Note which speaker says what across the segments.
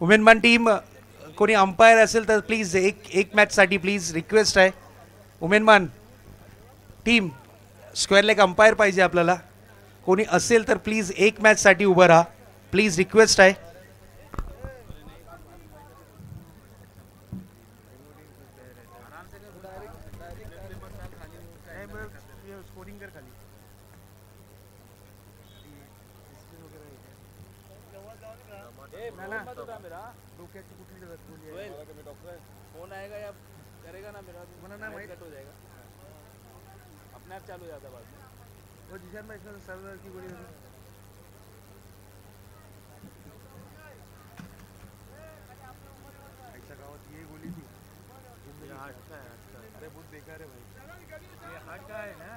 Speaker 1: Women team कोणी umpire असेल तर प्लीज एक मॅचसाठी प्लीज रिक्वेस्ट आहे. Women team square leg umpire पाहिजे आपल्याला. कोणी असेल तर प्लीज एक मॅचसाठी उभं राहा प्लीज रिक्वेस्ट आहे.
Speaker 2: फोन आएगा या करेगा ना मेरा कट हो जाएगा अपने आप चालू हो जाता बाद में. वो जिशान भाई इसमें सर्वर की गोली ऐसा गाँव ये गोली थी ये हार्ट का है. अरे बहुत बेकार है भाई ये हार्ट का है ना.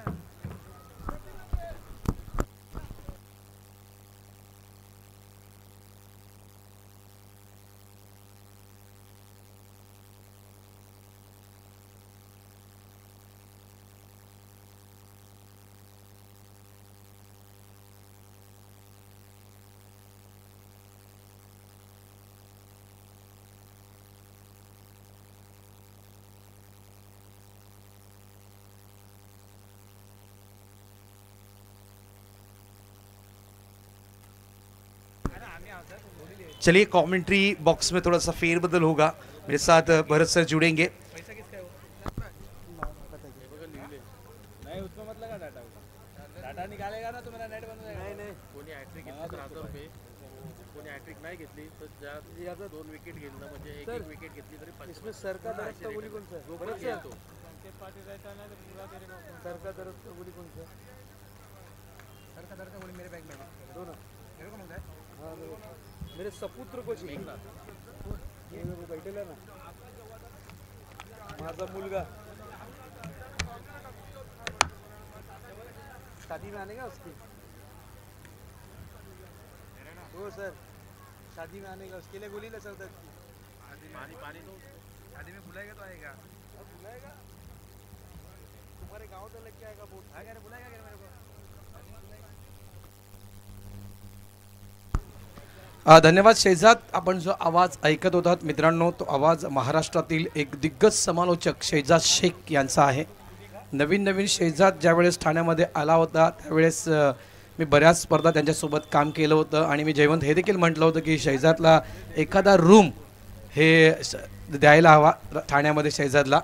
Speaker 1: चलिए कमेंट्री बॉक्स में थोड़ा सा फेरबदल होगा. मेरे साथ भरत सर जुड़ेंगे.
Speaker 2: नहीं उसमें मत लगा डाटा. डाटा निकालेगा ना तो मेरा नेट बंद हो जाएगा. नहीं कोणी हॅट्रिक घेतली तर 1000 रुपये. कोणी हॅट्रिक नाही घेतली तर ज्याचं 2 विकेट घेतलं म्हणजे एक विकेट घेतली तरी 5. इसमें सर का तरफ का गोली कौन सा है? बरत से तो पार्टी रहता है ना तो पूरा तेरे को. सर का तरफ का गोली कौन सा है? सर का तरफ का गोली मेरे बैग में है. दोनों मेरे को मांगा है. हां मेरे सपुत्र को चाहिए ना. ये लोग बैठेला ना माझा मुलगा शादी में आने का उसकी. हो सर शादी में आने का उसके लिए गोली ले सकता है. पानी पानी तो शादी में बुलाएगा तो आएगा. अब बुलाएगा तुम्हारे गांव तो लेके आएगा बोट. आएगा ना बुलाएगा क्या मेरे को.
Speaker 1: धन्यवाद शेजाद. आपण जो आवाज ऐकत होतात मित्रांनो तो आवाज महाराष्ट्रातील एक दिग्गज समालोचक शेजाद शेख यांचा आहे. नवीन शेजाद ज्यावेळेस ठाण्यामध्ये आला होता त्यावेळेस मी बऱ्याच स्पर्धा त्यांच्यासोबत काम केलं होतं आणि मी जयवंत हे देखील म्हटलं होतं की शेजादला एखादा रूम हे द्यायला हवा ठाण्यामध्ये शेजादला.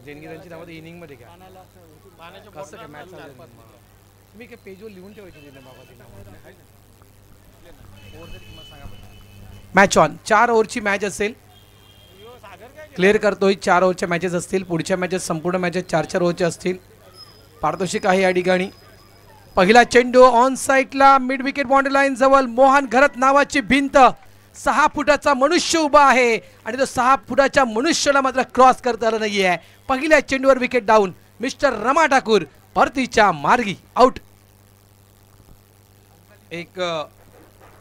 Speaker 1: देणगी त्यांची नावात इनिंगमध्ये घ्या कसं काय मॅच मी काय पेजवर लिहून ठेवायची मॅच ऑन. 4 ओव्हरची मॅच असेल. क्लिअर करतोय 4 ओव्हरच्या मॅचेस असतील. पुढच्या मॅचेस संपूर्ण मॅचेस 4-4 ओव्हरच्या असतील. पारितोषिक आहे या ठिकाणी. पहिला चेंडू ऑन साईडला मिड विकेट बाउंड्री लाईन जवळ मोहन घरत नावाची भिंत 6 फुटाचा मनुष्य उभा आहे आणि तो 6 फुटाच्या मनुष्याला मात्र क्रॉस करता आलं नाहीये. पहिल्या चेंडूवर wicket down. Mister Rama Thakur परतीच्या मार्गी आउट. एक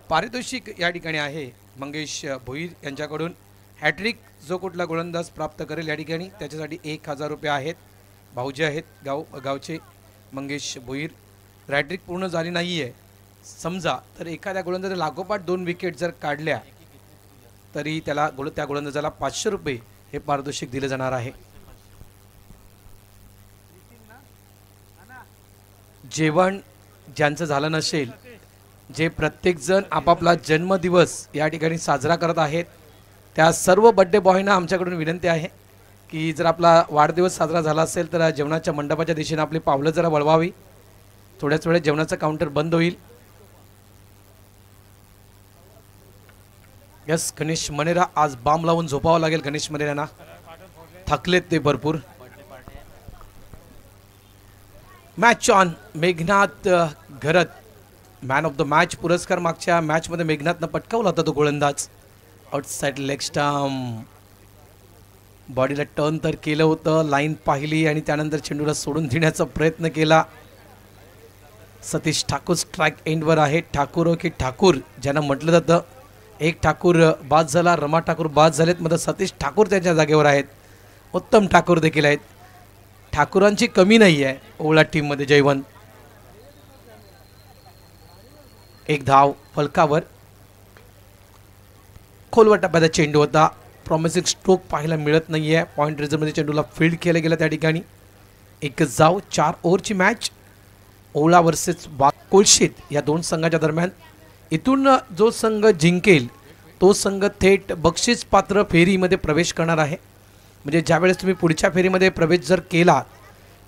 Speaker 1: पारितोषिक या ठिकाणी आहे मंगेश भोईर यांच्याकडून. हॅट्रिक जो कुठला गोलंदाज प्राप्त करेल या ठिकाणी त्याच्यासाठी 1000 रुपये आहेत. भाऊजी आहेत गावचे मंगेश भोईर. हॅट्रिक पूर्ण झाली नाही आहे समजा तर एखाद्या गोलंदाजाला लागोपाठ 2 विकेट जर काढल्या तरी त्याला त्या गोलंदाजाला 500 रुपये हे पारितोषिक दिले जाणार आहे. जेवण ज्यांचं झालं नसेल जे प्रत्येकजण आपापला जन्मदिवस या ठिकाणी साजरा करत आहेत त्या सर्व बड्डे बॉयना आमच्याकडून विनंती आहे की जर आपला वाढदिवस साजरा झाला असेल तर जेवणाच्या मंडपाच्या दिशेने आपली पावलं जरा वळवावी. थोड्याच वेळात जेवणाचं काउंटर बंद होईल. यस गणेश मनेरा आज बाम लावून झोपावं लागेल. गणेश मनेरांना थकलेत ते भरपूर. Match on. Meghnath Gharat man of the match पुरस्कार मागच्या मॅचमध्ये मेघनाथनं पटकावला होता तो गोलंदाज. Outside leg stump. बॉडीला टर्न तर केलं होतं. लाईन पाहिली आणि त्यानंतर चेंडूला सोडून देण्याचा प्रयत्न केला. सतीश ठाकूर स्ट्राईक एंडवर आहे. ठाकूर की ठाकूर ज्यांना म्हटलं जातं. एक ठाकूर बाद झाला. रमा ठाकूर बाद झालेत. मात्र सतीश ठाकूर त्यांच्या जागेवर आहेत. उत्तम ठाकूर देखील आहेत. ठाकूरांची कमी नाही आहे ओवळा टीममध्ये. जयवंत एक धाव फलकावर खोलवर टप्प्याचा चेंडू होता. प्रॉमिसिंग स्ट्रोक पाहायला मिळत नाहीये. पॉईंट रिझर्वमध्ये चेंडूला फील्ड केलं गेलं त्या ठिकाणी. एक जाव 4 ओव्हरची मॅच ओला वर्सेस कोलशीत या दोन संघाच्या दरम्यान. इथून जो संघ जिंकेल तो संघ थेट बक्षीस पात्र फेरीमध्ये प्रवेश करणार आहे. म्हणजे ज्यावेळेस तुम्ही पुढच्या फेरीमध्ये प्रवेश जर केला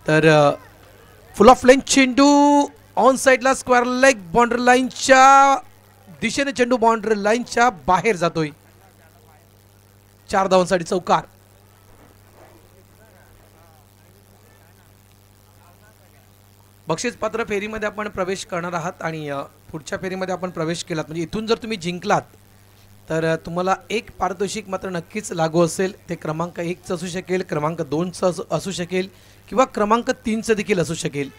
Speaker 1: तर फुल ऑफ लेंथ चेंडू ऑन साईडला स्क्वेअर लेग बाउंड्री लाईनच्या दिशेने चेंडू बाउंड्री लाईनच्या बाहेर जातोय. 4 धावांसाठी चौकार. बक्षीस पात्र फेरीमध्ये आपण प्रवेश करणार आहात आणि पुढच्या फेरीमध्ये आपण प्रवेश केलात म्हणजे इथून जर तुम्ही जिंकलात तर तुम्हाला एक पारितोषिक मात्र नक्कीच लागू असेल. ते क्रमांक 1चं असू शकेल, क्रमांक 2चं असू शकेल किंवा क्रमांक 3चं देखील असू शकेल.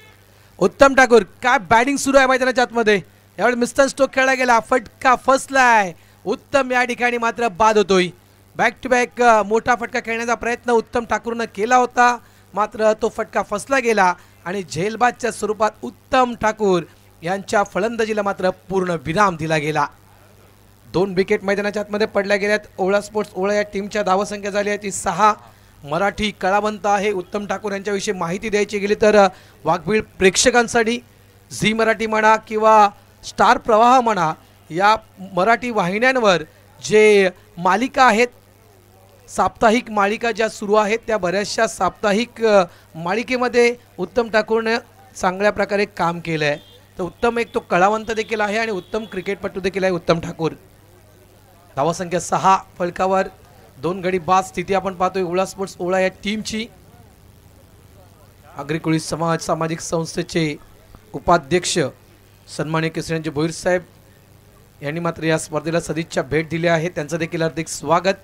Speaker 1: उत्तम ठाकूर काय बॅटिंग सुरू आहे मैदानाच्या आतमध्ये. यावेळी मिस्टर स्टोक खेळला गेला, फटका फसलाय. उत्तम या ठिकाणी मात्र बाद होतोय. बॅक टू बॅक मोठा फटका खेळण्याचा प्रयत्न उत्तम ठाकूरनं केला होता, मात्र तो फटका फसला गेला आणि झेलबादच्या स्वरूपात उत्तम ठाकूर यांच्या फलंदाजीला मात्र पूर्ण विराम दिला गेला. 2 विकेट मैदानाच्या आतमध्ये पडल्या गेल्यात. ओळा स्पोर्ट्स ओळा या टीमच्या धावसंख्या झाली आहे ती 6. मराठी कलावंत आहे. उत्तम ठाकूर यांच्याविषयी माहिती द्यायची गेली तर वाघबीळ प्रेक्षकांसाठी झी मराठी म्हणा किंवा स्टार प्रवाह म्हणा या मराठी वाहिन्यांवर जे मालिका आहेत, साप्ताहिक मालिका ज्या सुरू आहेत त्या बऱ्याचशा साप्ताहिक मालिकेमध्ये उत्तम ठाकूरने चांगल्या प्रकारे काम केलं आहे. तर उत्तम एक तो कलावंत देखील आहे आणि उत्तम क्रिकेटपटू देखील आहे उत्तम ठाकूर. धावसंख्या 6 फलकावर 2 गडी बाद स्थिती आपण पाहतोय ओळा स्पोर्ट्स ओळा या टीमची. आग्रिकोळी समाज सामाजिक संस्थेचे उपाध्यक्ष सन्माननीय केसरीजी भोईर साहेब यांनी मात्र या स्पर्धेला सदिच्छा भेट दिली आहे. त्यांचं देखील हार्दिक स्वागत.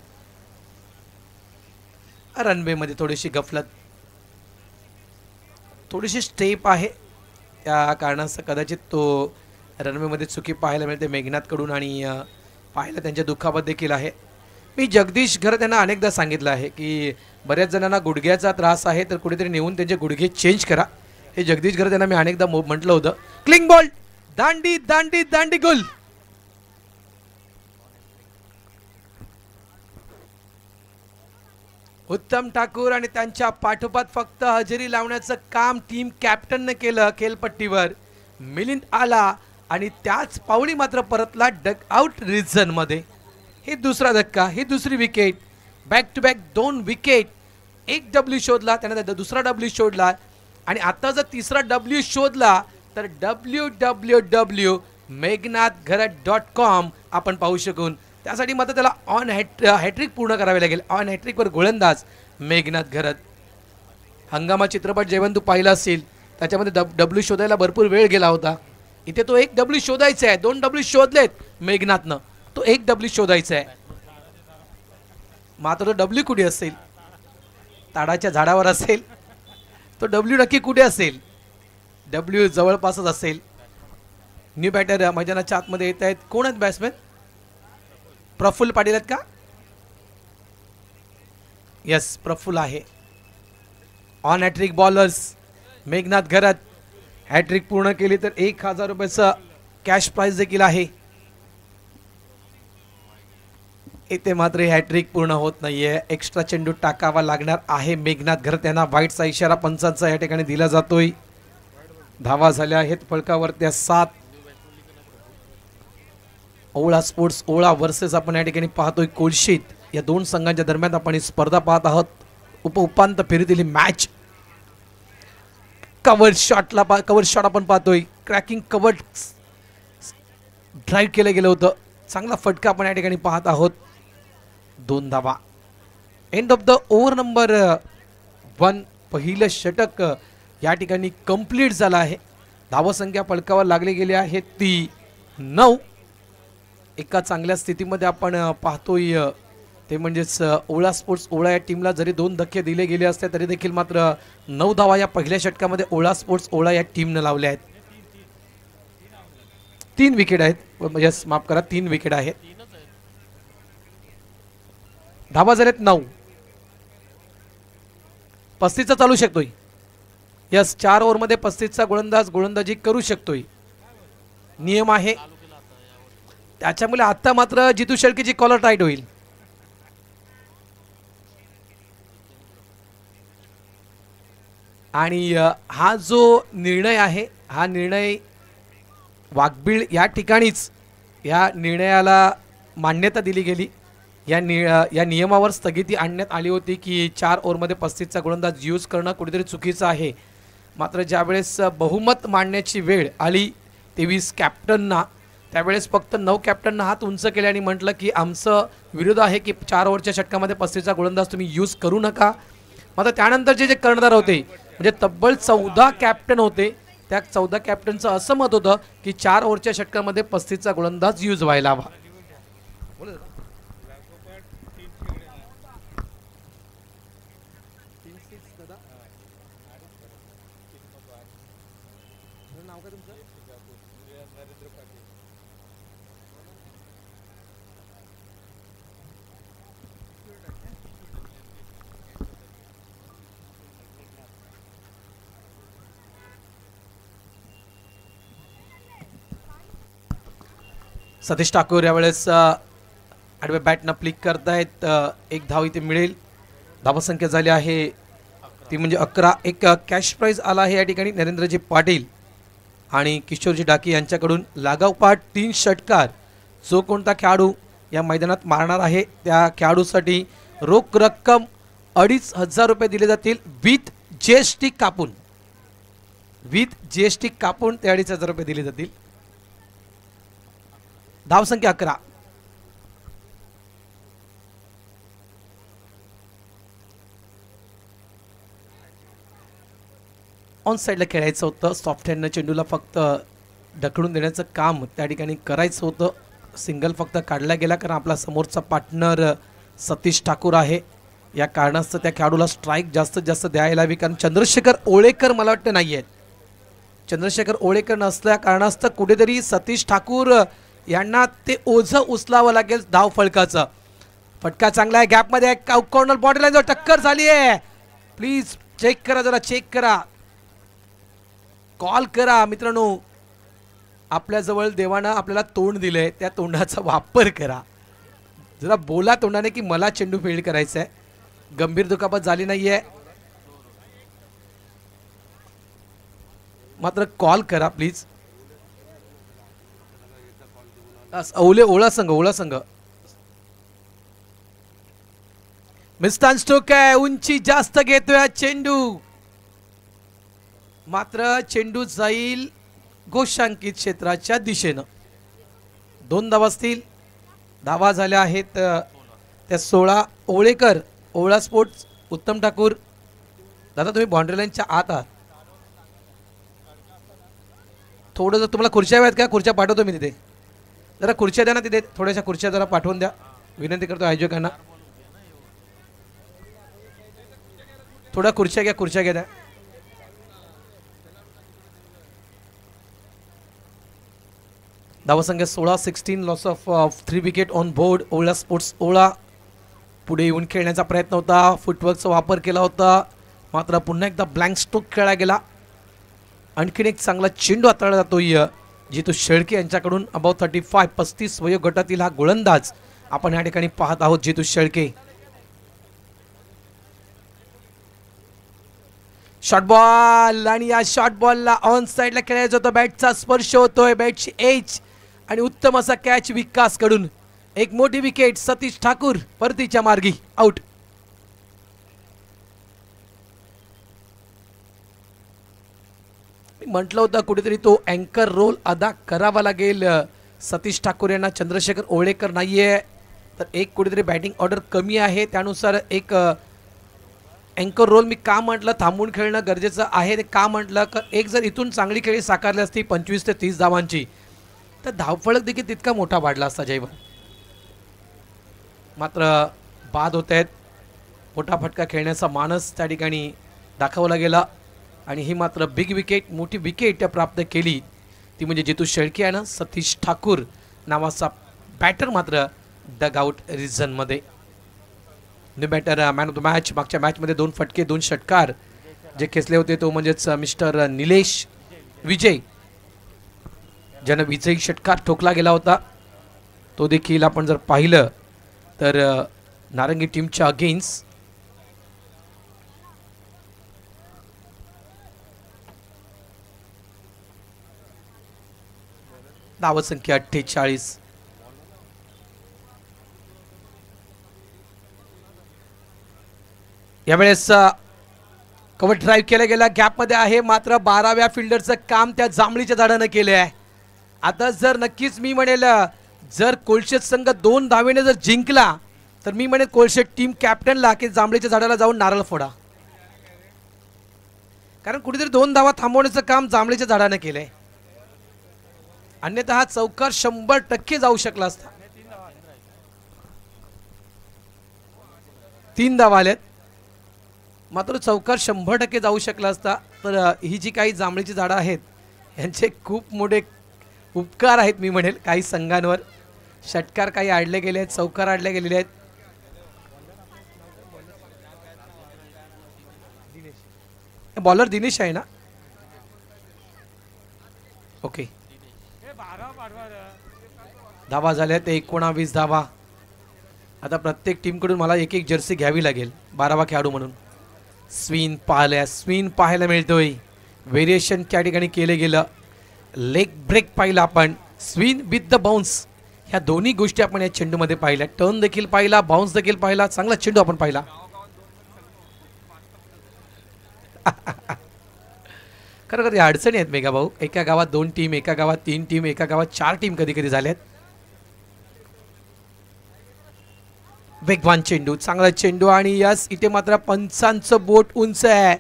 Speaker 1: रनवेमध्ये थोडीशी गफलत, थोडीशी स्टेप आहे, त्या कारणास्तव कदाचित तो रनवेमध्ये चुकी पाहायला मिळते मेघनाथकडून आणि पाहायला त्यांच्या दुखापत देखील आहे. मी जगदीश घरत यांना अनेकदा सांगितलं आहे की बऱ्याच जणांना गुडघ्याचा त्रास आहे तर कुठेतरी नेऊन त्यांचे गुडघे चेंज करा. हे जगदीश घरत यांना मी अनेकदा म्हटलं होतं. क्लिंग बॉल, दांडी दांडी दांडी गोल. उत्तम ठाकूर आणि त्यांच्या पाठोपाठ फक्त हजेरी लावण्याचं काम टीम कॅप्टनने केलं. खेलपट्टीवर मिलिंद आला आणि त्याच पावली मात्र परतला डग आउट रिझन मध्ये. हे दुसरा धक्का, ही दुसरी wicket. Back to back 2 wicket. एक डब्ल्यू शोधला, त्यानंतर दुसरा डब्ल्यू शोधला आणि आता जर तिसरा डब्ल्यू शोधला तर www.megnathgharat.com आपण पाहू शकून. त्यासाठी मात्र त्याला ऑन हॅट्रिक पूर्ण करावे लागेल. ऑन हॅट्रिकवर गोलंदाज मेघनाथ घरत. हंगामा चित्रपट जेवण तू पाहिला असेल त्याच्यामध्ये डब्ल्यू शोधायला भरपूर वेळ गेला होता. इथे तो एक डब्ल्यू शोधायचा आहे. 2 डब्ल्यू शोधलेत मेघनाथनं, तो एक डब्ल्यू शोधायचा आहे. मात्र तो डब्ल्यू कुठे असेल? ताडाच्या झाडावर असेल. तो डब्ल्यू नक्की कुठे असेल? डब्ल्यू जवळपासच असेल. न्यू बॅटर मैदानाच्या आतमध्ये येत आहेत. कोण आहेत बॅट्समॅन? प्रफुल्ल पाटील आहेत का? यस, प्रफुल्ल आहे. On hat-trick bowlers Meghnath Gharat. Hat-trick पूर्ण केली तर 1000 रुपयाचं कॅश प्राइज देखील आहे. इथे मात्र हॅट्रिक पूर्ण होत नाहीये. एक्स्ट्रा चेंडू टाकावा लागणार आहे मेघनाथ घरत यांना. वाईटचा इशारा पंचांचा या ठिकाणी दिला जातोय. धावा झाल्या आहेत फलकावर त्या 7. ओळा स्पोर्ट्स ओळा वर्सेस आपण या ठिकाणी पाहतोय कोलशीत. या 2 संघांच्या दरम्यान आपण ही स्पर्धा पाहत आहोत. उपांत्य फेरीतील मॅच. कव्हर शॉट आपण पाहतोय. क्रॅकिंग कव्हर ड्राईव्ह केलं गेलं होतं. चांगला फटका आपण या ठिकाणी पाहत आहोत. 2 धावा. End of the over number 1. पहिलं षटक या ठिकाणी कंप्लीट झालं आहे. धावसंख्या फलकावर लागली गेली आहे ती 9. एका चांगल्या स्थितीमध्ये आपण पाहतोय ते म्हणजेच ओळा स्पोर्ट्स ओळा या टीमला जरी 2 धक्के दिले गेले असते तरी देखील मात्र 9 धावा या पहिल्या षटकामध्ये ओळा स्पोर्ट्स ओळा या टीमने लावल्या आहेत. 3 विकेट आहेत. यस, माफ करा, 3 विकेट आहेत. धावा झाल्यात 9. 35चा चालू शकतोय. यस, 4 ओव्हरमध्ये 35चा गोलंदाजी करू शकतोय. नियम आहे त्याच्यामुळे आता मात्र जितू शेळकेची कॉलर टाईट होईल. आणि हा जो निर्णय आहे हा निर्णय वाघबीळ या ठिकाणीच या निर्णयाला मान्यता दिली गेली. या नियमावर स्थगिती आणण्यात आली होती की 4 ओव्हरमध्ये 35चा गोलंदाज यूज करणं कुठेतरी चुकीचं आहे. मात्र ज्यावेळेस बहुमत मांडण्याची वेळ आली 23 कॅप्टनना, त्यावेळेस फक्त 9 कॅप्टनना हात उंच केले आणि म्हटलं की आमचं विरोध आहे की 4 ओव्हरच्या षटकामध्ये 35चा गोलंदाज तुम्ही यूज करू नका. मात्र त्यानंतरचे जे कर्णधार होते म्हणजे तब्बल 14 कॅप्टन होते, त्या 14 कॅप्टनचं असं मत होतं की 4 ओव्हरच्या षटकामध्ये 35चा गोलंदाज यूज व्हायला हवा. सतीश ठाकूर यावेळेस आडव्या बॅटनं फ्लिक करतायत. 1 धाव इथे मिळेल. धावसंख्या झाली आहे ती म्हणजे 11. एक कॅश प्राइज आला आहे या ठिकाणी नरेंद्रजी पाटील आणि किशोरजी डाकी यांच्याकडून. लागावपाठ 3 षटकार जो कोणता खेळाडू या मैदानात मारणार आहे त्या खेळाडूसाठी रोख रक्कम 2,500 रुपये दिले जातील विथ जीएसटी कापून. विथ जीएसटी कापून ते 2,500 रुपये दिले जातील. धावसंख्या 11. ऑन साईडला खेळायचं होतं. सॉफ्ट हँडनं चेंडूला फक्त ढकलून देण्याचं काम त्या ठिकाणी करायचं होतं. सिंगल फक्त काढला गेला कारण आपला समोरचा पार्टनर सतीश ठाकूर आहे. या कारणास्तव त्या खेळाडूला स्ट्राईक जास्तीत जास्त द्यायला हवी कारण चंद्रशेखर ओळेकर मला वाटतं नाही आहेत. चंद्रशेखर ओळेकर नसल्या कारणास्तव कुठेतरी सतीश ठाकूर यांना ते ओझं उचलावं लागेल धाव फळकाचं. फटका चांगला आहे गॅपमध्ये कॉर्नर बॉडी लाईन टक्कर झाली आहे. प्लीज चेक करा, जरा चेक करा, कॉल करा मित्रांनो. आपल्याजवळ देवानं आपल्याला तोंड दिलंय, त्या तोंडाचा वापर करा. जरा बोला तोंडाने की मला चेंडू फील्ड करायचा आहे. गंभीर दुखापत झाली नाहीये मात्र कॉल करा प्लीज. ओळा संघ मिस्टान स्टोक आहे. उंची जास्त घेतोय चेंडू, मात्र चेंडू जाईल घोषांकित क्षेत्राच्या दिशेनं. 2 धावा असतील. धावा झाल्या आहेत त्या 16. ओळेकर, ओळा स्पोर्ट्स, उत्तम ठाकूर. दादा तुम्ही बाउंड्री लाईनच्या आत आहात. थोडं जर तुम्हाला खुर्च्या हव्यात का, खुर्च्या पाठवतो मी तिथे. जरा खुर्च्या द्या ना तिथे, थोड्याशा खुर्च्या जरा पाठवून द्या. विनंती करतो आयोजकांना. थोड्या खुर्च्या घ्या द्या. धावसंख्या 16. 16 loss of 3 wicket on board. ओळा स्पोर्ट्स ओळा पुढे येऊन खेळण्याचा प्रयत्न होता, फुटवर्कचा वापर केला होता, मात्र पुन्हा एकदा ब्लँक स्ट्रोक खेळला गेला. आणखीन एक चांगला चेंडू हाताळला जातोय जितू शेळके यांच्याकडून. अबाव 35 वयोगटातील हा गोलंदाज आपण या ठिकाणी पाहत आहोत. जितू शेळके शॉर्ट बॉल आणि या शॉर्ट बॉलला ऑन साइडला खेळायचं होतं. बॅटचा स्पर्श होतोय, बॅटची एज आणि उत्तम असा कॅच विकास कडून. एक मोठी विकेट. सतीश ठाकूर परतीच्या मार्गी आउट. मी म्हटलं होतं कुठेतरी तो अँकर रोल अदा करावा लागेल सतीश ठाकूर यांना. चंद्रशेखर ओळेकर नाहीये तर एक कुठेतरी बॅटिंग ऑर्डर कमी आहे, त्यानुसार एक अँकर रोल मी का म्हटलं थांबून खेळणं गरजेचं आहे ते का म्हटलं तर एक जर इथून चांगली खेळी साकारली असती 25 ते 30 धावांची तर धावफलक देखील तितका मोठा वाढला असता जयवर. मात्र बाद होत आहेत. मोठा फटका खेळण्याचा मानस त्या ठिकाणी दाखवला गेला आणि ही मात्र बिग विकेट, मोठी विकेट प्राप्त केली ती म्हणजे जितू शेळके यानं. सतीश ठाकूर नावाचा बॅटर मात्र डगआउट रिझनमध्ये. New batter man of the match. मागच्या मॅचमध्ये 2 फटके 2 षटकार जे खेचले होते तो म्हणजेच मिस्टर निलेश विजय ज्यानं विजयी षटकार ठोकला गेला होता. तो देखील आपण जर पाहिलं तर नारंगी टीमच्या अगेन्स्ट धावसंख्या 48. यावेळेस कव्हर ड्राईव्ह केला गेला, गॅपमध्ये आहे, मात्र 12व्या फिल्डरचं काम त्या जांभळीच्या झाडानं केले आहे. आता जर नक्कीच मी म्हणेल जर कोळशेत संघ 2 धावेने जर जिंकला तर मी म्हणेल कोळशेत टीम कॅप्टनला की जांभळीच्या झाडाला जाऊन नारळ फोडा, कारण कुठेतरी 2 धावा थांबवण्याचं काम जांभळीच्या झाडानं केलंय. अन्यथा हा चौकार 100% जाऊ शकला असता. 3 धावा आल्यात, मात्र चौकार 100% जाऊ शकला असता. तर ही जी काही जांभळीची झाडं आहेत यांचे खूप मोठे उपकार आहेत मी म्हणेल काही संघांवर. षटकार काही आडले गेले आहेत, चौकार आडले गेलेले आहेत. बॉलर दिनेश आहे ना? ओके. धावा झाल्या ते 19 धावा. आता प्रत्येक टीमकडून मला एक जर्सी घ्यावी लागेल 12वा खेळाडू म्हणून. स्विन पाहायला मिळतोय. व्हेरिएशन त्या ठिकाणी केले गेलं. लेग ब्रेक पाहिला आपण, स्विन विथ द बाउन्स, ह्या दोन्ही गोष्टी आपण या चेंडूमध्ये पाहिल्या. टर्न देखील पाहिला, बाउन्स देखील पाहिला, चांगला चेंडू आपण पाहिला. खरं या अडचणी आहेत मेघा भाऊ. एका गावात 2 टीम, एका गावात 3 टीम, एका गावात 4 टीम कधी कधी झाल्यात. वेगवान चेंडू, चांगला चेंडू, आणि यस इथे मात्र पंचांचं बोट उंच आहे.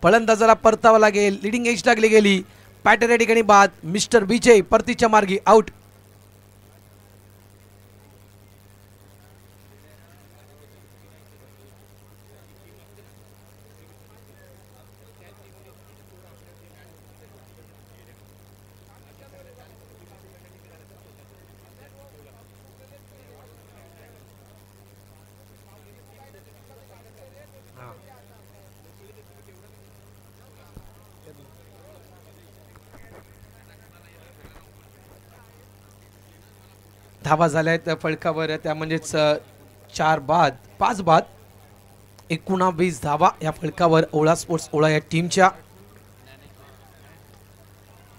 Speaker 1: फलंदाजाला परतावा लागेल. लिडिंग एज लागली गेली. पॅटर या ठिकाणी बाद. मिस्टर विजय परतीच्या मार्गी आउट. धावा झाल्या आहेत फळकावर, त्या म्हणजेच 5 बाद 19 धावा या फळकावर ओळा स्पोर्ट्स ओळा या टीमच्या.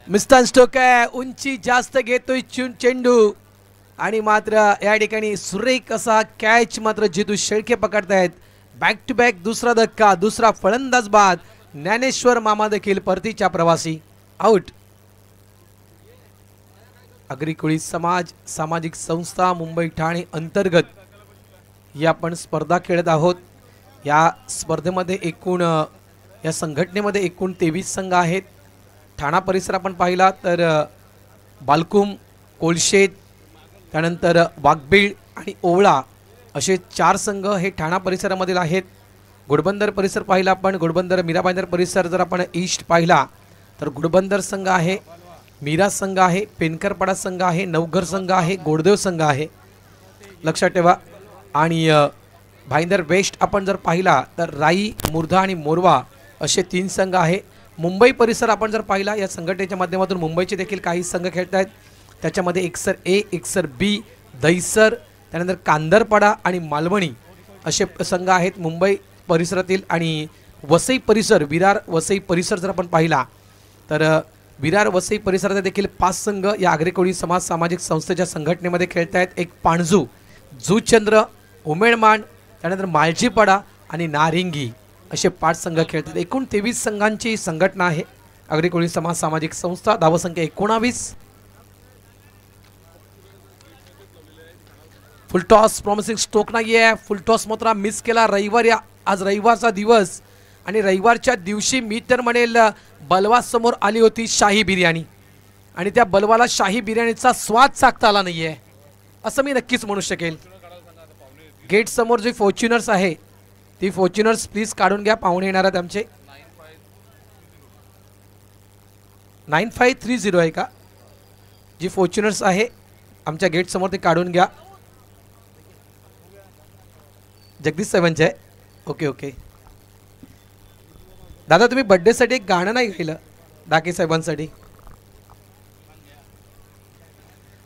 Speaker 1: मिस्टर स्टोक आहे, उंची जास्त घेतोय चेंडू, आणि मात्र या ठिकाणी सुरेख असा कॅच मात्र जितू शेळके पकडतायत. बॅक टू बॅक दुसरा धक्का, दुसरा फलंदाज बाद. ज्ञानेश्वर मामा देखील परतीच्या प्रवासी आउट. अग्रिकोळी समाज सामाजिक संस्था मुंबई ठाणे अंतर्गत ही आपण स्पर्धा खेळत आहोत. या स्पर्धेमध्ये एकूण या संघटनेमध्ये एकूण 23 संघ आहेत. ठाणा परिसर आपण पाहिला तर बालकुम, कोळशेत, त्यानंतर वाघबीळ आणि ओवळा असे 4 संघ हे ठाणा परिसरामधील आहेत. घोडबंदर परिसर पाहिला आपण, घोडबंदर मीराबाईंदर परिसर जर आपण ईस्ट पाहिला तर घोडबंदर संघ आहे, मीरा संघ आहे, पेनकरपाडा संघ आहे, नवघर संघ आहे, गोडदेव संघ आहे, लक्षात ठेवा. आणि भाईंदर वेस्ट आपण जर पाहिला तर राई, मुर्धा आणि मोरवा असे 3 संघ आहे. मुंबई परिसर आपण जर पाहिला या संघटनेच्या माध्यमातून मुंबईचे देखील काही संघ खेळत आहेत. त्याच्यामध्ये एकसर ए, एकसर बी, दहिसर, त्यानंतर कांदरपाडा आणि मालवणी असे संघ आहेत मुंबई परिसरातील. आणि वसई परिसर, विरार वसई परिसर जर आपण पाहिला तर विरार वसई परिसरात देखील 5 संघ या आग्रेकोळी समाज सामाजिक संस्थेच्या संघटनेमध्ये खेळत आहेत. एक पाणजू, जुचंद्र, उमेडमान, त्यानंतर मालजीपाडा आणि नारिंगी असे 5 संघ खेळतात. एकूण 23 संघांची संघटना आहे आग्रेकोळी समाज सामाजिक संस्था. धावसंख्या 19. फुलटॉस प्रॉमिसिंग स्ट्रोक नाही आहे. फुलटॉस मात्र मिस केला रविवार. आज रविवारचा दिवस आणि रविवारच्या दिवशी मी तर म्हणेल बलवा समोर आली होती शाही बिर्याणी, आणि त्या बलवाला शाही बिर्याणीचा स्वाद चाखता आला नाहीये असं मी नक्कीच म्हणू शकेल. गेट समोर जी फॉर्च्युनर्स आहे ती फॉर्च्युनर्स प्लीज काढून घ्या. पाहुणे येणार आहेत आमचे. 9530 आहे का जी फॉर्च्युनर्स आहे आमच्या गेट समोर, ते काढून घ्या. जगदीश साहेबांचे आहे. ओके ओके दादा, तुम्ही बर्थडेसाठी एक गाणं नाही गायलं डाके साहेबांसाठी?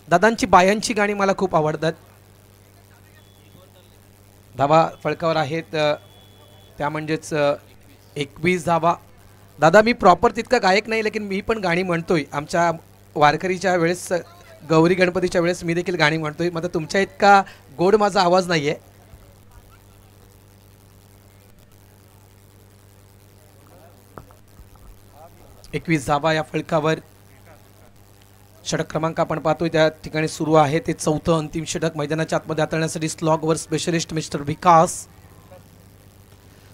Speaker 1: दादांची बायांची गाणी मला खूप आवडतात. धावा फळकावर आहेत त्या म्हणजेच 21 धावा. दादा मी प्रॉपर तितका गायक नाही, लेकिन मी पण गाणी म्हणतोय. आमच्या वारकरीच्या वेळेस गौरी गणपतीच्या वेळेस मी देखील गाणी म्हणतोय. मात्र तुमच्या इतका गोड माझा आवाज नाही आहे. एकवीस धावा या फळकावर. षटक क्रमांक आपण पाहतोय त्या ठिकाणी सुरू आहे ते चौथं अंतिम षटक. मैदानाच्या आतमध्ये हाताळण्यासाठी स्लॉगवर स्पेशलिस्ट मिस्टर विकास.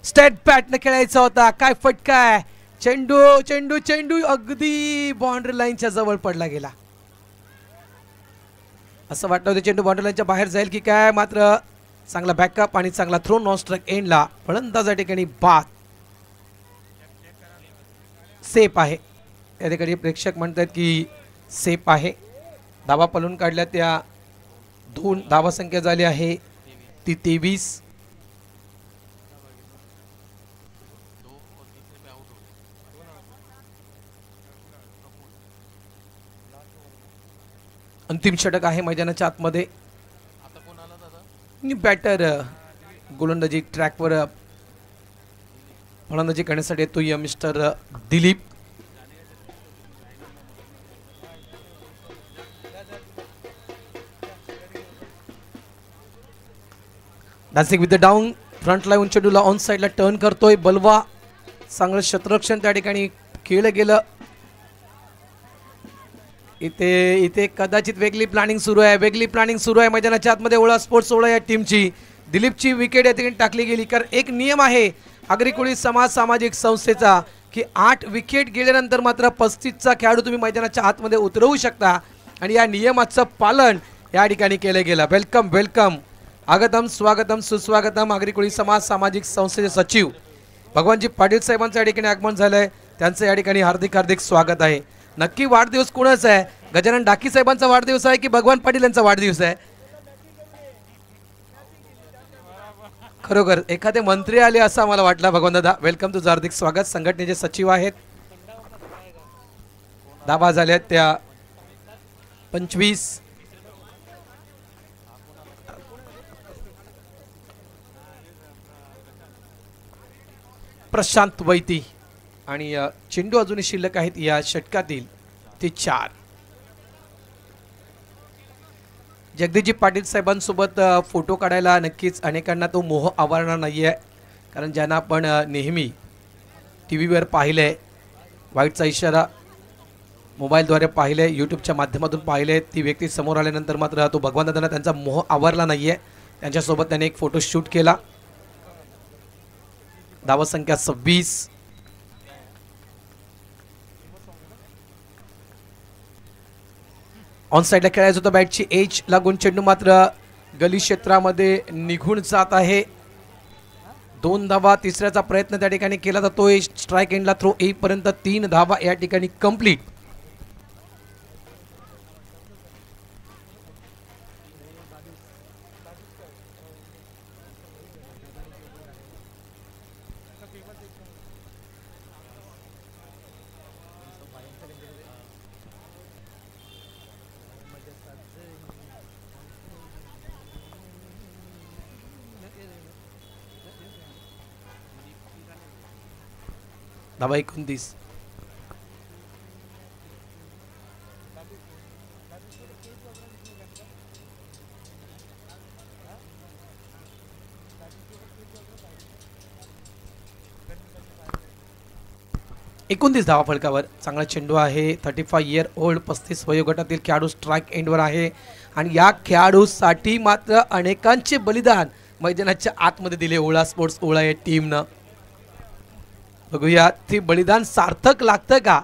Speaker 1: स्टेट बॅटने खेळायचा होता. काय फटका आहे. चेंडू चेंडू चेंडू अगदी बाउंड्री लाईनच्या जवळ पडला गेला. असं वाटलं होतं चेंडू बाउंड्री लाईनच्या बाहेर जाईल की काय, मात्र चांगला बॅकअप आणि चांगला थ्रो. नॉन स्ट्राइक एंडला. फलंदाज या ठिकाणी बाद. सेफ आहे या ठिकाणी. प्रेक्षक म्हणतात की सेफ आहे. धावा पळून काढल्या त्या 2 धावा संख्या झाली आहे ती 23. अंतिम षटक आहे मैदानाच्या आतमध्ये. बॅटर गोलंदाजी ट्रॅकवर फलंदाजी करण्यासाठी येतोय mister Dilip. Dancing with the down. Front line चेंडूला ऑन साईडला टर्न करतोय बलवा. चांगलं क्षेत्ररक्षण त्या ठिकाणी खेळलं गेलं. इथे कदाचित वेगळी प्लॅनिंग सुरू आहे. मैदानाच्या आतमध्ये ओळा स्पोर्ट्स ओळा या टीमची. दिलीपची विकेट या ठिकाणी टाकली गेली. कारण एक नियम आहे आगरी कोळी सामाजिक संस्थेचा की 8 विकेट गेल्यानंतर मात्र 35चा खेळाडू तुम्ही मैदानाच्या आतमध्ये उतरवू शकता. आणि या नियमाचं पालन या ठिकाणी केलं गेलं. वेलकम वेलकम, आगतम स्वागतम सुस्वागतम. आगरी कोळी सामाजिक संस्थेचे सचिव भगवानजी पाटील साहेबांचं या ठिकाणी आगमन झालंय. त्यांचं या ठिकाणी हार्दिक हार्दिक स्वागत आहे. नक्की वाढदिवस कोणाचा आहे? गजानन डाकी साहेबांचा वाढदिवस आहे की भगवान पाटील यांचा वाढदिवस आहे? खरोखर एखादे मंत्री आले असं आम्हाला वाटलं. भगवान दादा वेलकम, तुझं हार्दिक स्वागत. संघटनेचे सचिव आहेत. धावा झाल्यात त्या 25. प्रशांत वैती आणि चेंडू अजूनही शिल्लक आहेत या षटकातील ते 4. जगदीशजी पाटील साहेबांसोबत फोटो काढायला नक्कीच अनेकांना तो मोह आवरणार नाही आहे. कारण ज्यांना आपण नेहमी टी व्हीवर पाहिलं आहे, वाईटचा इशारा मोबाईलद्वारे पाहिले, यूट्यूबच्या माध्यमातून पाहिले, ती व्यक्ती समोर आल्यानंतर मात्र तो भगवान दादांना त्यांचा मोह आवरला नाही आहे. त्यांच्यासोबत त्याने एक फोटो शूट केला. धावा संख्या 26. ऑन साईडला खेळायचं होतं. बॅटची एज लागून चेंडू मात्र गली क्षेत्रामध्ये निघून जात आहे. 2 धावा. तिसऱ्याचा प्रयत्न त्या ठिकाणी केला जातोय. स्ट्राइक एंडला थ्रो येईपर्यंत 3 धावा या ठिकाणी कंप्लीट. धावा 29. धावा फलकावर. चांगला चेंडू आहे. 35 इयर ओल्ड 35 वयोगटातील खेळाडू स्ट्राइक एंडवर आहे. आणि या खेळाडूसाठी मात्र अनेकांचे बलिदान मैदानाच्या आतमध्ये दिले ओळा स्पोर्ट्स ओळा या टीमनं. बघूया ते बलिदान सार्थक लागतं का?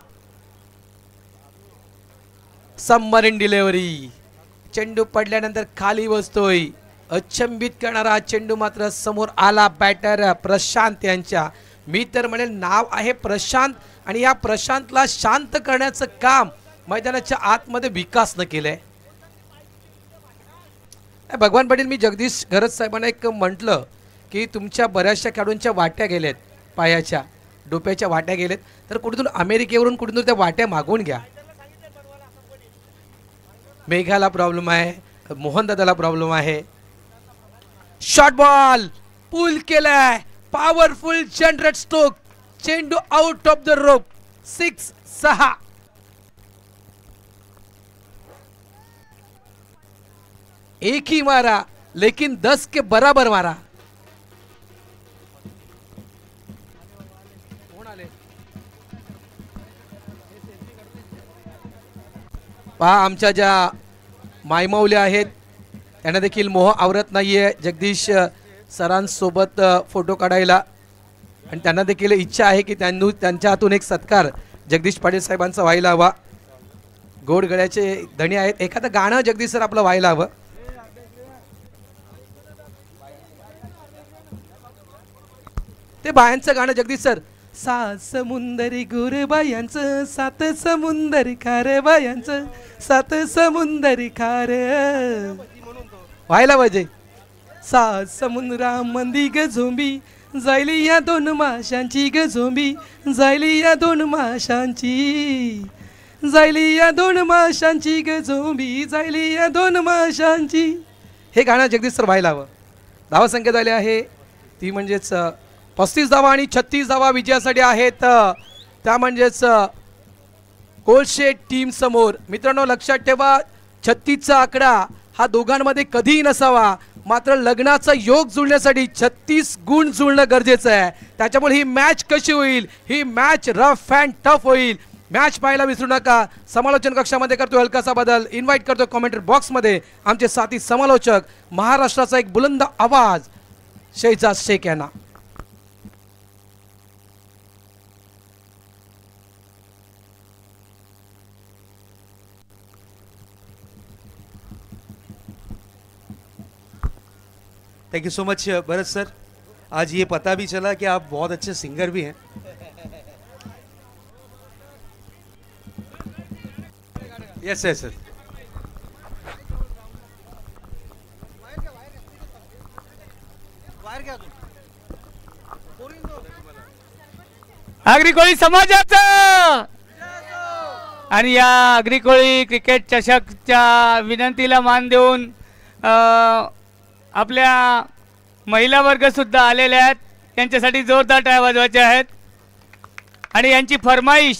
Speaker 1: Submarine delivery. चेंडू पडल्यानंतर खाली बसतोय. अचंबित करणारा चेंडू मात्र समोर आला. बॅटर प्रशांत यांच्या. मी तर म्हणेल नाव आहे प्रशांत आणि या प्रशांतला शांत करण्याचं काम मैदानाच्या आतमध्ये विकासनं केलंय. भगवान पाटील, मी जगदीश घरत साहेबांना एक म्हटलं की तुमच्या बऱ्याचशा खेळाडूंच्या वाट्या गेल्यात, पायाच्या डोप्याच्या वाट्या गेलेत, तर कुठेतून अमेरिकेवरून कुठेतून त्या वाट्या मागवून घ्या. मेघाला प्रॉब्लेम आहे, मोहन दादाला प्रॉब्लेम आहे. शॉर्ट बॉल पुल केलाय, पॉवरफुल जनरेट स्ट्रोक, चेंडू आउट ऑफ द रोप. 6-6. एक ही मारा लेकिन 10 के बराबर मारा. पहा आमच्या ज्या मायमाऊल्या आहेत त्यांना देखील मोह आवरत नाहीये जगदीश सरांसोबत फोटो काढायला, आणि त्यांना देखील इच्छा आहे की त्यांच्या हातून एक सत्कार जगदीश पाटील साहेबांचा व्हायला हवा. गोड गळ्याचे धणी आहेत. एखादं गाणं जगदीश सर आपलं व्हायला हवं. ते बायांचं गाणं जगदीश सर. 7 समुंदरी गोरे बायांचं, 7 समुंदरी खारे बायांचं, 7 समुंदरी खारे व्हायला पाहिजे. 7 समुद्रामंदी ग झोंबी जायली या 2 माशांची ग झोंबी, जायली या 2 माशांची, जायली या 2 माशांची ग झोंबी, जायली या 2 माशांची. हे गाणं जगदीश सर व्हायला हवं. धावसंख्या झाली आहे ती म्हणजेच 35 धावा आणि 36 धावा विजयासाठी आहेत. त्या म्हणजेच कोळशे टीम समोर. मित्रांनो लक्षात ठेवा 36चा आकडा हा दोघांमध्ये कधीही नसावा, मात्र लग्नाचा योग जुळण्यासाठी 36 गुण जुळणं गरजेचं आहे. त्याच्यामुळे ही मॅच कशी होईल, ही मॅच रफ अँड टफ होईल. मॅच पाहायला विसरू नका. समालोचन कक्षामध्ये करतोय हलकासा बदल. इन्व्हाइट करतोय कॉमेंट्री बॉक्समध्ये आमचे साथी समालोचक, महाराष्ट्राचा एक बुलंद आवाज शहजाद शेख यांना.
Speaker 3: Thank you so much Bharat sir. आज ये पता भी चला कि आप बहुत अच्छे सिंगर भी हैं. Yes yes sir.
Speaker 4: Agri Koli समाजाचं आणि या आगरी कोळी क्रिकेट चषकच्या विनंतीला मान देऊन आपल्या महिला वर्ग सुद्धा आलेले आहेत. त्यांच्यासाठी जोरदार टाळ्या वाजवायच्या आहेत. आणि यांची फरमाईश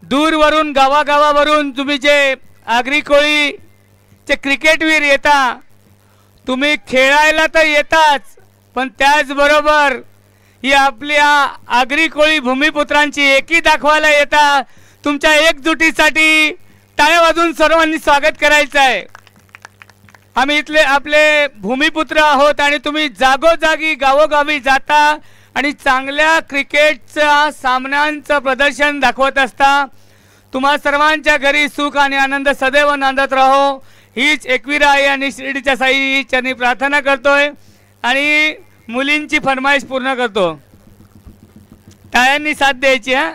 Speaker 4: दूरवरून गावागावावरून तुम्ही जे आगरी कोळीचे क्रिकेटवीर येता, तुम्ही खेळायला तर येताच, पण त्याचबरोबर ही आपल्या आगरी कोळी भूमिपुत्रांची एकी दाखवायला येता. तुमच्या एकजुटीसाठी टाळ्या वाजवून सर्वांनी स्वागत करायचं आहे. आम्ही इथले आपले भूमिपुत्र आहोत आणि तुम्ही जागोजागी गावोगावी जाता आणि चांगल्या क्रिकेटच्या सामन्यांचं प्रदर्शन दाखवत असता. तुम्हा सर्वांच्या घरी सुख आणि आनंद सदैव नांदत राहो हीच एकविरा आई आणि शिर्डीच्या साई चरणी प्रार्थना करतोय आणि मुलींची फरमाईश पूर्ण करतो. टाळ्यांनी साथ द्यायची. हा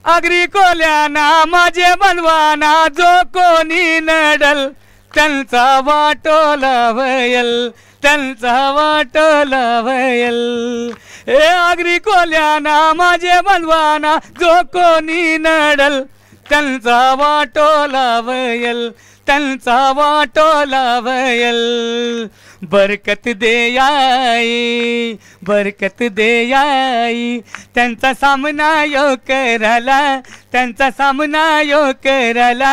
Speaker 4: आगरी कोल्याना माझे बलवाना, जो कोणी नडल त्यांचा वाटोला वयल, त्यांचा वाटोला वयल. हे आगरी कोल्याना माझे बलवाना, जो कोणी नडल त्यांचा वाटोला वयल, त्यांचा वाटोला वयल. बरकत दे आई, बरकत दे आई, त्यांचा सामना यो कराला, त्यांचा सामना यो कराला.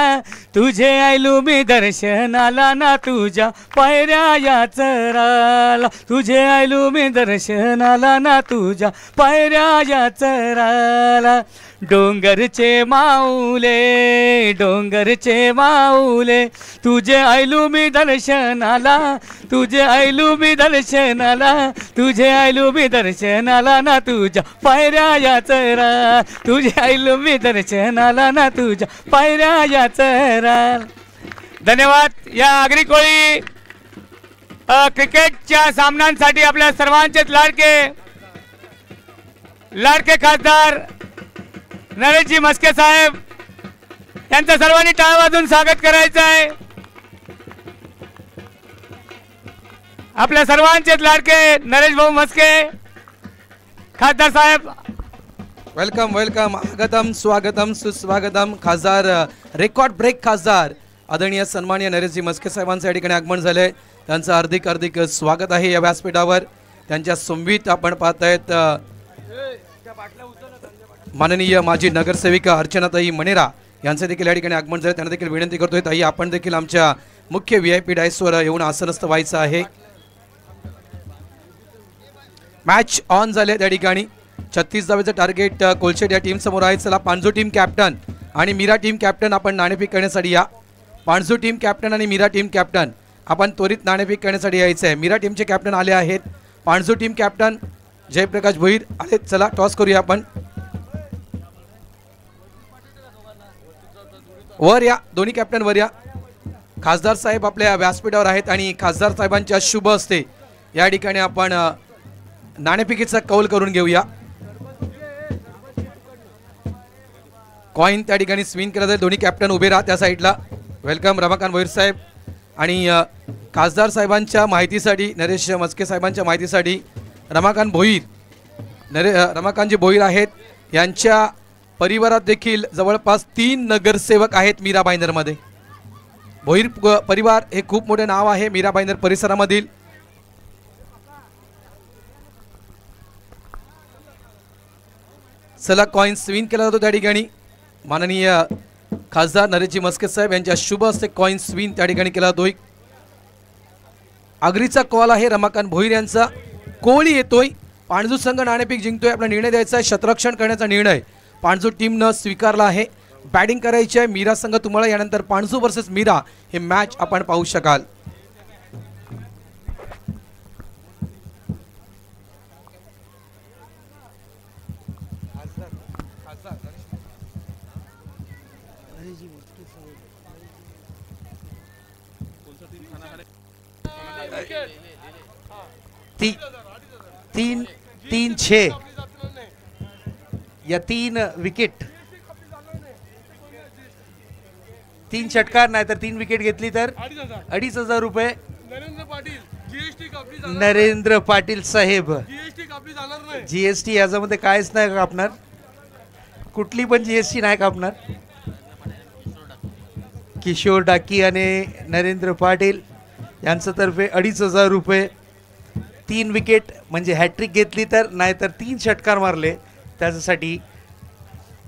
Speaker 4: तुझे आयलू मी दर्शनाला ना तुझ्या पायऱ्या या चराला, तुझे आयलू मी दर्शनाला ना तुझ्या पायऱ्या या चराला. डोंगरचे माऊले, डोंगरचे माऊले, तुझे आयलू मी दर्शनाला, तुझे आयलू मी दर्शनाला, तुझे आयलू मी दर्शनाला ना तुझ्या पायऱ्या या चरा, तुझे आयलू मी दर्शनाला ना तुझ्या पायऱ्या या चरा. धन्यवाद. या आगरी कोळी क्रिकेटच्या सामन्यांसाठी आपल्या सर्वांचेच लाडके खासदार नरेशजी म्हस्के साहेब यांचं सर्वांनी टाळ्या वाजवून स्वागत करायचं आहे. आपल्या सर्वांचेच लाडके नरेश भाऊ म्हस्के खासदार साहेब
Speaker 1: वेलकम वेलकम आगतम स्वागतम सुस्वागतम खासदार रेकॉर्ड ब्रेक खासदार आदरणीय सन्माननीय नरेशजी मस्के साहेबांचं या ठिकाणी आगमन झालंय. त्यांचं हार्दिक हार्दिक स्वागत आहे या व्यासपीठावर. त्यांच्या समवेत आपण पाहतायत माननीय माजी नगरसेविका अर्चनाताई मनेरा यांचं देखील या ठिकाणी आगमन झालं. त्यांना देखील विनंती करतोय ताई आपण देखील आमच्या मुख्य VIP डायसवर येऊन आसनस्थ व्हायचं आहे. मॅच ऑन झाले त्या ठिकाणी 36 धावेचं टार्गेट कोलशेट या टीम समोर आहे. चला पांजू टीम कॅप्टन आणि मीरा टीम कॅप्टन आपण नाणेफेक करण्यासाठी या. पांजू टीम कॅप्टन आणि मीरा टीम कॅप्टन आपण त्वरित नाणेफेक करण्यासाठी यायचं आहे. मीरा टीमचे कॅप्टन आले आहेत. पांजू टीम कॅप्टन जयप्रकाश भोईर आले. चला टॉस करूया आपण. वर या दोन्ही कॅप्टन वर या. खासदार साहेब आपल्या व्यासपीठावर आहेत आणि खासदार साहेबांच्या शुभ हस्ते या ठिकाणी आपण नाणेफेकीचा कौल करून घेऊया. कॉइन त्या ठिकाणी स्विंग केला जाईल. दोन्ही कॅप्टन उभे राहा त्या साईडला. वेलकम रमाकांत भोईर साहेब. आणि खासदार साहेबांच्या माहितीसाठी नरेश मस्के साहेबांच्या माहितीसाठी रमाकांत भोईर रमाकांतजी भोईर आहेत. यांच्या परिवारात देखील जवळपास 3 नगरसेवक आहेत मीरा भाईंदरमध्ये. भोईर परिवार हे खूप मोठे नाव आहे मीरा भाईंदर परिसरामधील. चला कॉइन स्विंग केला जातो त्या ठिकाणी. माननीय खासदार नरेशजी मस्के साहेब यांच्या शुभ हस्ते कॉइन स्विंग त्या ठिकाणी केला जातोय. आगरीचा कॉल आहे रमाकांत भोईर यांचा. कोळी येतोय. पाणजू संघ नाणेफेक जिंकतोय. आपला निर्णय द्यायचा आहे क्षेत्ररक्षण करण्याचा निर्णय पाणजू टीमनं स्वीकारला आहे. बॅटिंग करायची आहे मीरा संघ. तुम्हाला यानंतर पाणजू वर्सेस मीरा हे मॅच आपण पाहू शकाल.
Speaker 3: तीन 6 या 3 विकेट 3 षटकार नाही तर 3 विकेट घेतली तर 2,500 रुपये. नरेंद्र पाटील साहेब GST याच्यामध्ये कायच नाही कापणार. कुठली पण GST नाही कापणार. किशोर डाकी आणि नरेंद्र पाटील यांच्या तर्फे 2,500 रुपये. 3 विकेट म्हणजे हॅट्रिक घेतली तर नाही तर 3 षटकार मारले त्याच्यासाठी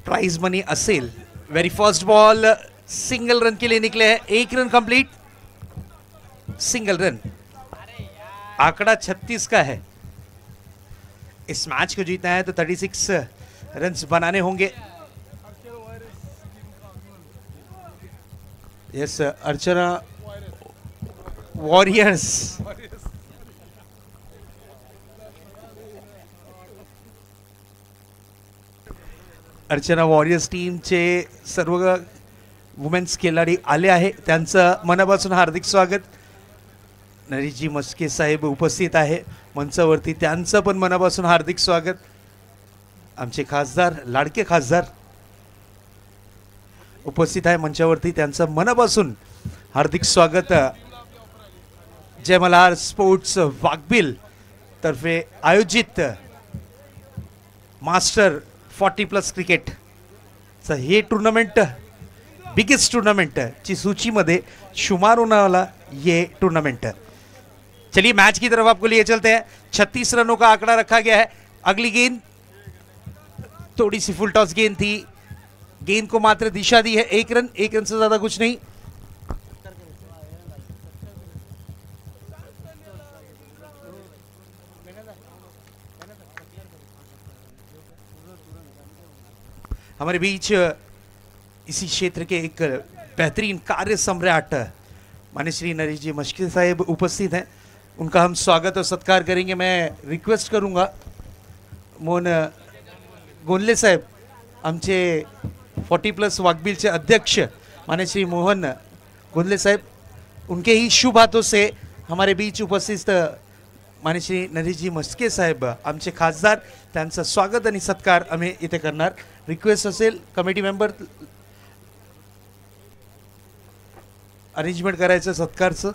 Speaker 3: प्राइज मनी असेल. Very first ball single run के लिए निकले हैं. 1 रन कंप्लीट. Single run. आंकड़ा 36 का है. इस मैच को जीतना है तो 36 रन्स बनाने होंगे. Yes Archana warriors Archana warriors टीमचे सर्व वुमेन्स खिलाडी आले आहे. त्यांचं मनापासून हार्दिक स्वागत. नरेशजी मस्के साहेब उपस्थित आहे मंचावरती. त्यांचं पण मनापासून हार्दिक स्वागत. आमचे खासदार लाडके खासदार उपस्थित आहे मंचावरती. त्यांचं मनापासून हार्दिक स्वागत. जय मल्हार स्पोर्ट्स वाघबिल तर्फे आयोजित मास्टर 40+ क्रिकेट हे टूर्नामेंट बिगेस्ट टूर्नामेंट ची सूची में शुमार होने वाला ये टूर्नामेंट. चलिए मैच की तरफ आपको लिए चलते हैं. 36 रनों का आंकड़ा रखा गया है. अगली गेंद थोड़ी सी फुल टॉस गेंद थी. गेंद को मात्र दिशा दी है. 1 रन से ज्यादा कुछ नहीं. हमारे बीच इसी क्षेत्र के एक बेहतरीन कार्य सम्राट माननीय श्री नरेश जी मस्के साहेब उपस्थित हैं. उनका हम स्वागत और सत्कार करेंगे. मैं रिक्वेस्ट करूंगा मोहन गोंदले साहेब आमचे 40+ वाघबिलचे अध्यक्ष माननीय श्री मोहन गोंदले साहेब उनके ही शुभ हाथों से हमारे बीच उपस्थित माननीय श्री नरेशजी मस्के साहेब आमचे खासदार त्यांचं स्वागत आणि सत्कार आम्ही इथे करणार. रिक्वेस्ट असेल कमिटी मेंबर अरेंजमेंट करायचं सत्कारचं.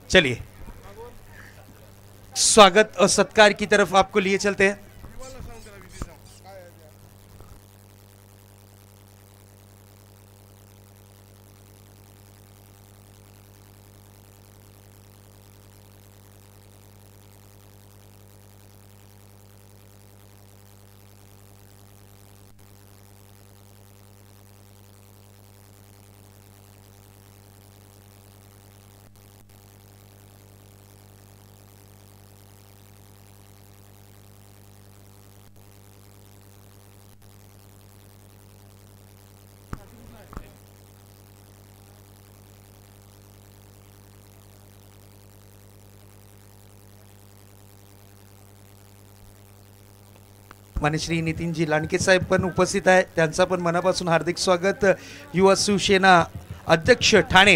Speaker 3: चलिए स्वागत और सत्कार की तरफ आपको लिए चलते हैं। मान्य श्री नितीनजी लांडके साहेब पण उपस्थित आहे, त्यांचा पण मनापासून हार्दिक स्वागत। युवा शिवसेना अध्यक्ष ठाणे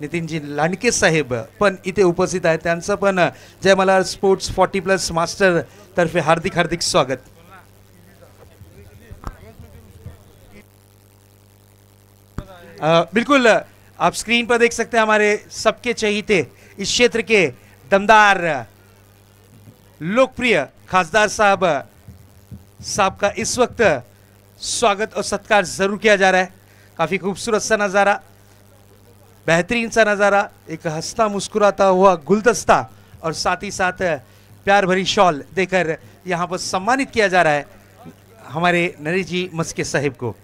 Speaker 3: नितीनजी लांडके साहेब पण इथे उपस्थित आहे, त्यांचं पण जय मल्हार स्पोर्ट्स 40+ मास्टर तर्फे हार्दिक हार्दिक स्वागत। बिल्कुल आप स्क्रीन पर देख सकते हैं हमारे सबके चहीते इस क्षेत्र के दमदार लोकप्रिय खासदार साहब का इस वक्त स्वागत और सत्कार जरूर किया जा रहा है। काफी खूबसूरत सा नज़ारा, बेहतरीन सा नज़ारा, एक हंसता मुस्कुराता हुआ गुलदस्ता और साथ ही साथ प्यार भरी शॉल देकर यहाँ पर सम्मानित किया जा रहा है हमारे नरेश जी मस्के साहिब को।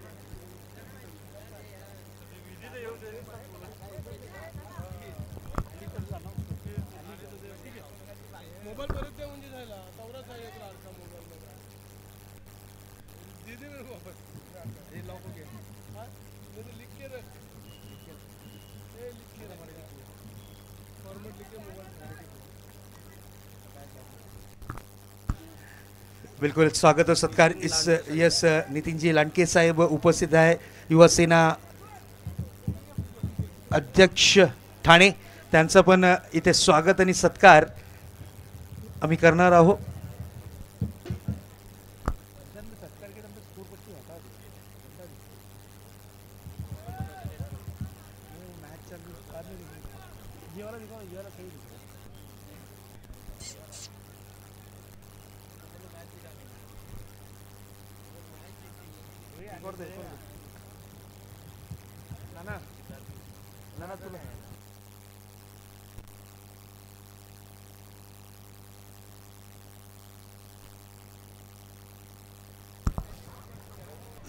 Speaker 3: बिल्कुल स्वागत और सत्कार इस यस नितीन जी लांडके साहेब उपस्थित आहे, युवा सेना अध्यक्ष ठाणे, त्यांचं पण इथे स्वागत आणि सत्कार आम्ही करणार आहोत।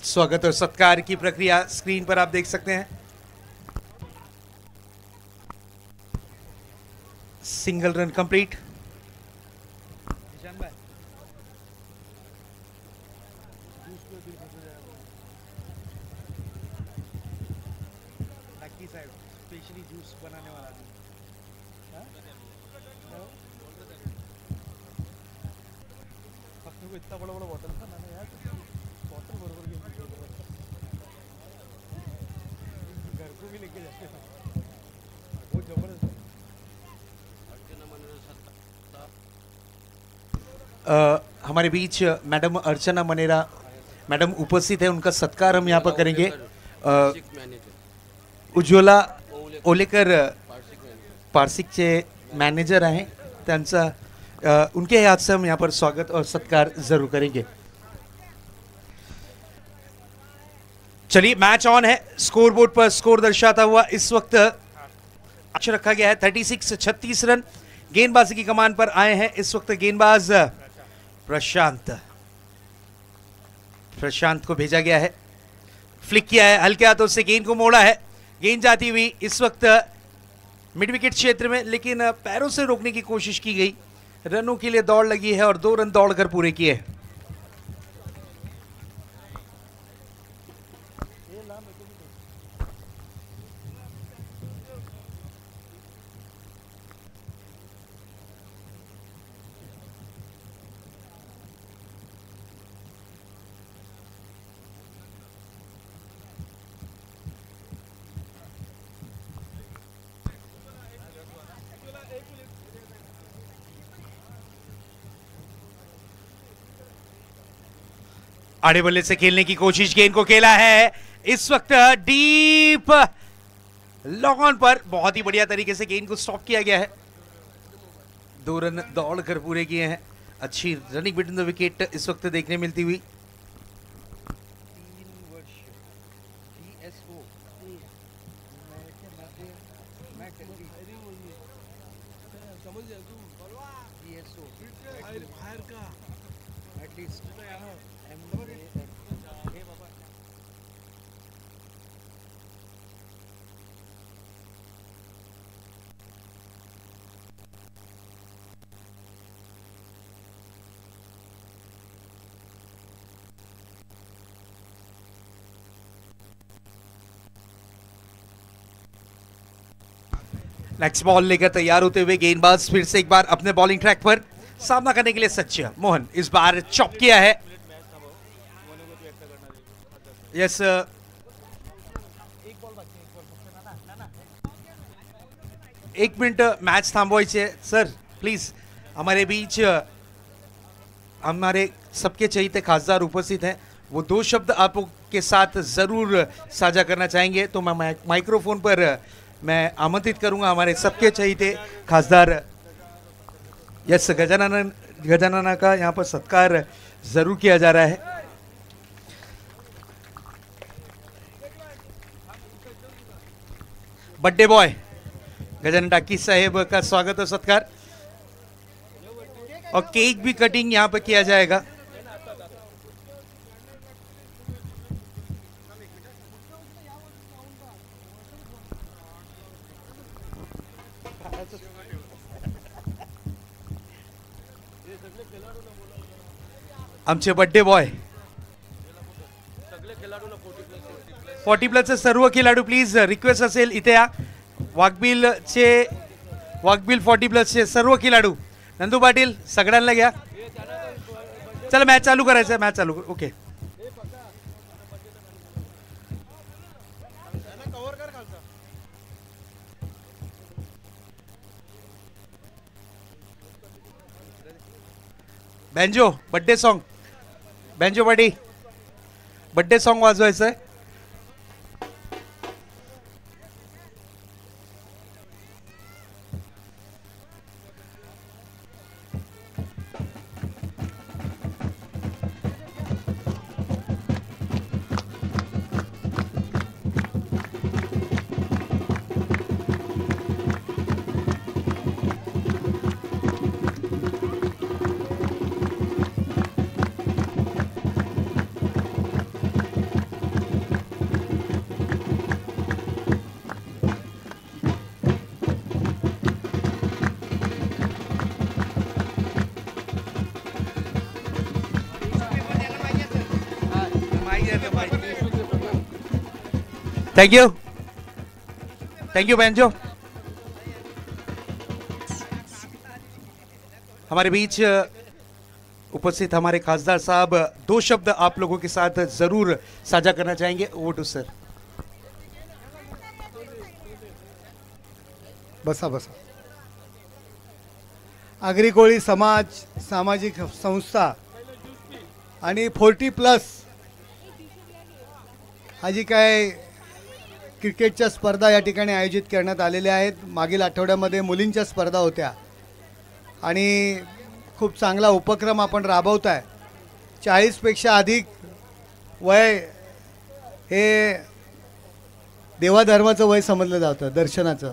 Speaker 3: स्वागत और सत्कार की प्रक्रिया स्क्रीन पर आप देख सकते हैं। Single run complete.
Speaker 2: Specially juice बनाने वाला फक्त इतना बड़ा बड़ा बॉटल था ना यार, बॉटल बरोबर घर को भी लेके जाते हैं, बहुत जबरदस्त।
Speaker 3: हमारे beach madam Archana Manera madam उपस्थित है, उनका सत्कार हम यहाँ पर करेंगे। उज्ज्वला ओलेकर पारसिकचे मॅनेजर हैं, त्यांचा उनके हाथ से हम यहाँ पर स्वागत और सत्कार जरूर करेंगे। चलिए मैच ऑन है, स्कोर बोर्ड पर स्कोर दर्शाता हुआ इस वक्त अक्षर रखा गया है 36-36 रन। गेंदबाजी की कमान पर आए हैं इस वक्त गेंदबाज प्रशांत को भेजा गया है, फ्लिक किया है, हल्के हाथों से गेंद को मोड़ा है, गेंद जाती हुई इस वक्त मिड विकेट क्षेत्र में, लेकिन पैरों से रोकने की कोशिश की गई। रनों के लिए दौड़ लगी है और 2 रन दौड़कर पूरे किए। आड़े बल्ले से खेलने की कोशिश, गेंद को खेला है इस वक्त डीप लॉन्ग ऑन पर बहुत ही बढ़िया तरीके से गेंद को स्टॉप किया गया है। 2 रन दौड़ कर पूरे किए हैं। अच्छी रनिंग बिटवीन द विकेट इस वक्त देखने मिलती हुई।
Speaker 5: 3 वर्ष DSO एटलीस्ट
Speaker 3: नेक्स्ट बॉल लेकर तैयार होते हुए गेंदबाज फिर से एक बार अपने बॉलिंग ट्रैक पर सामना करने के लिए सच्चे मोहन इस बार चॉप किया है। यस 1 मिनिट मॅच थांबवायचे सर प्लीज। हमारे बीच हमारे सबके चहीते खासदार उपस्थित हैं, वो 2 शब्द आपके साथ जरूर साझा करना चाहेंगे, तो मैं माइक्रोफोन पर मैं आमंत्रित करूंगा हमारे सबके चहीते खासदार। यस गजानना का यहाँ पर सत्कार जरूर किया जा रहा है। बर्थडे बॉय गजानन टाकी साहेब का स्वागत और सत्कार, और केक भी कटिंग यहाँ पर किया जाएगा। आमचे बर्थडे बॉय 40+ सर्व खेळाडू प्लीज रिक्वेस्ट असेल इथे या। वाघबिल 40+ सर्व खेळाडू, नंदू पाटील सगळ्यांना घ्या। चला मॅच चालू करायचं आहे, मॅच चालू okay. Banjo birthday song, banjo पाटी बर्थडे सॉन्ग वाजवायचं आहे। Thank you banjo. हमारे बीच उपस्थित हमारे खासदार साहब 2 शब्द आप लोगों के साथ जरूर साझा करना चाहेंगे। Over to sir.
Speaker 6: बसा बसा। आगरी कोळी समाज, सामाजिक संस्था आणि 40+ हा जी काय क्रिकेटच्या स्पर्धा या ठिकाणी आयोजित करण्यात आलेल्या आहेत। मागील आठवड्यामध्ये मुलींच्या स्पर्धा होत्या आणि खूप चांगला उपक्रम आपण राबवत आहे। 40पेक्षा अधिक वय हे देवाधर्माचं वय समजलं जातं, दर्शनाचं,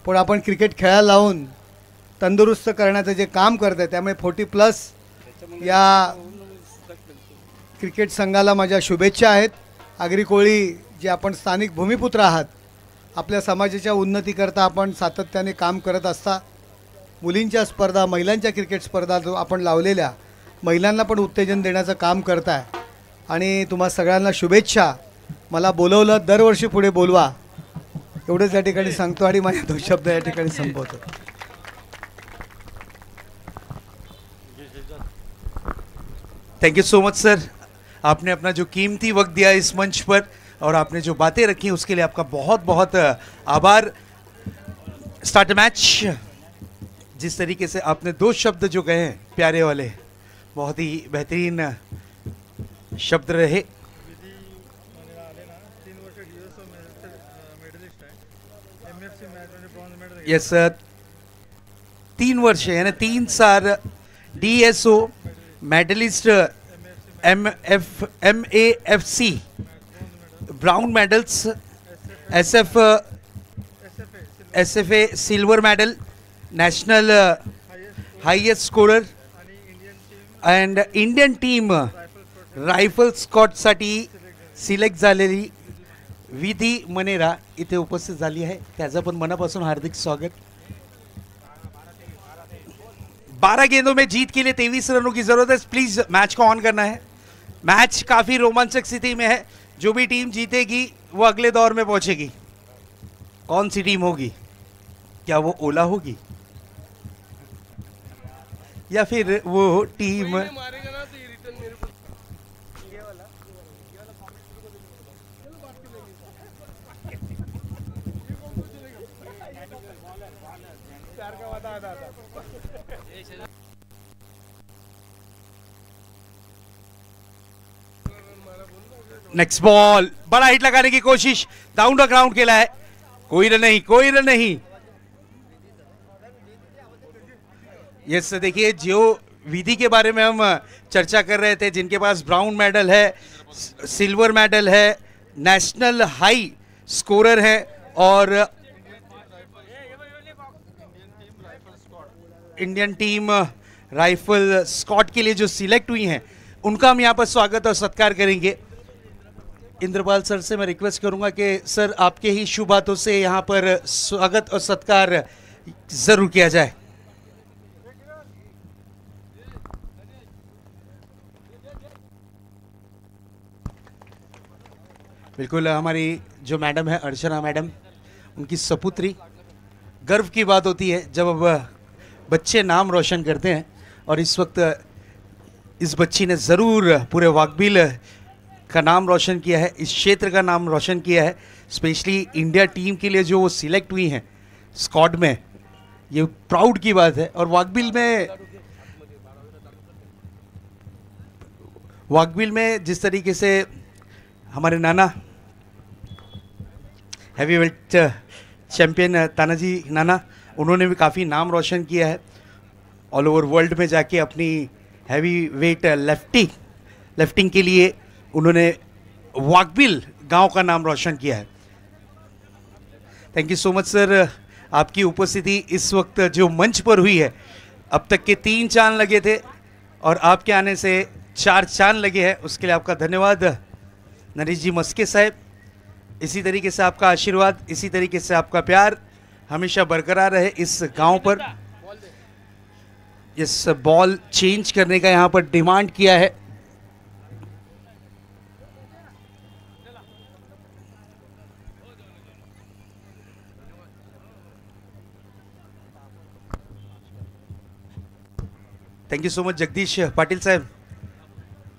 Speaker 6: पण आपण क्रिकेट खेळायला लावून तंदुरुस्त करण्याचं जे काम करत आहे, त्यामुळे 40+ या क्रिकेट संघाला माझ्या शुभेच्छा आहेत। आगरी कोळी जे आपण स्थानिक भूमिपुत्र आहात, आपल्या समाजाच्या उन्नतीकरता आपण सातत्याने काम करत असता। मुलींच्या स्पर्धा, महिलांच्या क्रिकेट स्पर्धा जो आपण लावलेल्या, महिलांना पण उत्तेजन देण्याचं काम करताय आणि तुम्हा सगळ्यांना शुभेच्छा। मला बोलवलं, दरवर्षी पुढे बोलवा एवढंच या ठिकाणी सांगतो आणि माझे 2 शब्द या ठिकाणी संपवतो।
Speaker 3: Thank you so much sir, आपने अपना जो कीमती वक्त दिया इस मंच पर और आपने जो बातें रखी उसके लिए आपका बहुत बहुत आभार। स्टार्ट मैच, जिस तरीके से आपने 2 शब्द जो कहे हैं प्यारे वाले, बहुत ही बेहतरीन शब्द रहे।
Speaker 2: आले ना 3 वर्ष DSO मेडलिस्ट आहे,
Speaker 3: यस 3 वर्ष यानी 3 साल DSO medallist MAFC brown medals SFA silver medal national highest scorer and Indian team rifle स्कॉटसाठी सिलेक्ट झालेली विधी मनेरा इथे उपस्थित झाली आहे. त्याचं पण मनापासून हार्दिक स्वागत. 12 गेंदों में जीत के लिए 23 रनों की जरूरत है. प्लीज मैच को ऑन करना है. मैच काफी रोमांचक स्थिति में है. जो भी टीम जीतेगी वो अगले दौर में पहुंचेगी. कौन सी टीम होगी? क्या वो ओला होगी या फिर वो टीम नेक्स्ट बॉल बड़ा हिट लगाने की कोशिश. डाउन द ग्राउंड खेला है. कोई रन नहीं, कोई रन नहीं. यस देखिए जो विधि के बारे में हम चर्चा कर रहे थे, जिनके पास ब्राउन मेडल है, सिल्वर मेडल है, नेशनल हाई स्कोरर है और इंडियन टीम राइफल स्क्वाड के लिए जो सिलेक्ट हुई हैं, उनका हम यहाँ पर स्वागत और सत्कार करेंगे. इंद्रपाल सर से मैं रिक्वेस्ट करूंगा कि सर आपके ही शुभ हाथों से यहाँ पर स्वागत और सत्कार जरूर किया जाए. बिल्कुल हमारी जो मैडम है अर्चना मैडम, उनकी सपुत्री. गर्व की बात होती है जब बच्चे नाम रोशन करते हैं और इस वक्त इस बच्ची ने ज़रूर पूरे वाकबिल का नाम रोशन किया है, इस क्षेत्र का नाम रोशन किया है. स्पेशली इंडिया टीम के लिए जो वो सिलेक्ट हुई हैं स्क्वाड में, ये प्राउड की बात है. और वाकबिल में जिस तरीके से हमारे नाना हैवीवेट चैंपियन तानाजी नाना, उन्होंने भी काफ़ी नाम रोशन किया है ऑल ओवर वर्ल्ड में जाके. अपनी हैवी वेट लेफ्टिंग के लिए उन्होंने वाकबिल गांव का नाम रोशन किया है. Thank you so much sir. आपकी उपस्थिति इस वक्त जो मंच पर हुई है, अब तक के 3 चांद लगे थे और आपके आने से 4 चांद लगे हैं, उसके लिए आपका धन्यवाद नरेश जी मस्के साहब. इसी तरीके से आपका आशीर्वाद, इसी तरीके से आपका प्यार हमेशा बरकरार रहे इस गांव पर. इस बॉल चेंज करने का यहाँ पर डिमांड किया है. Thank you so much Jagdish Patil साहब,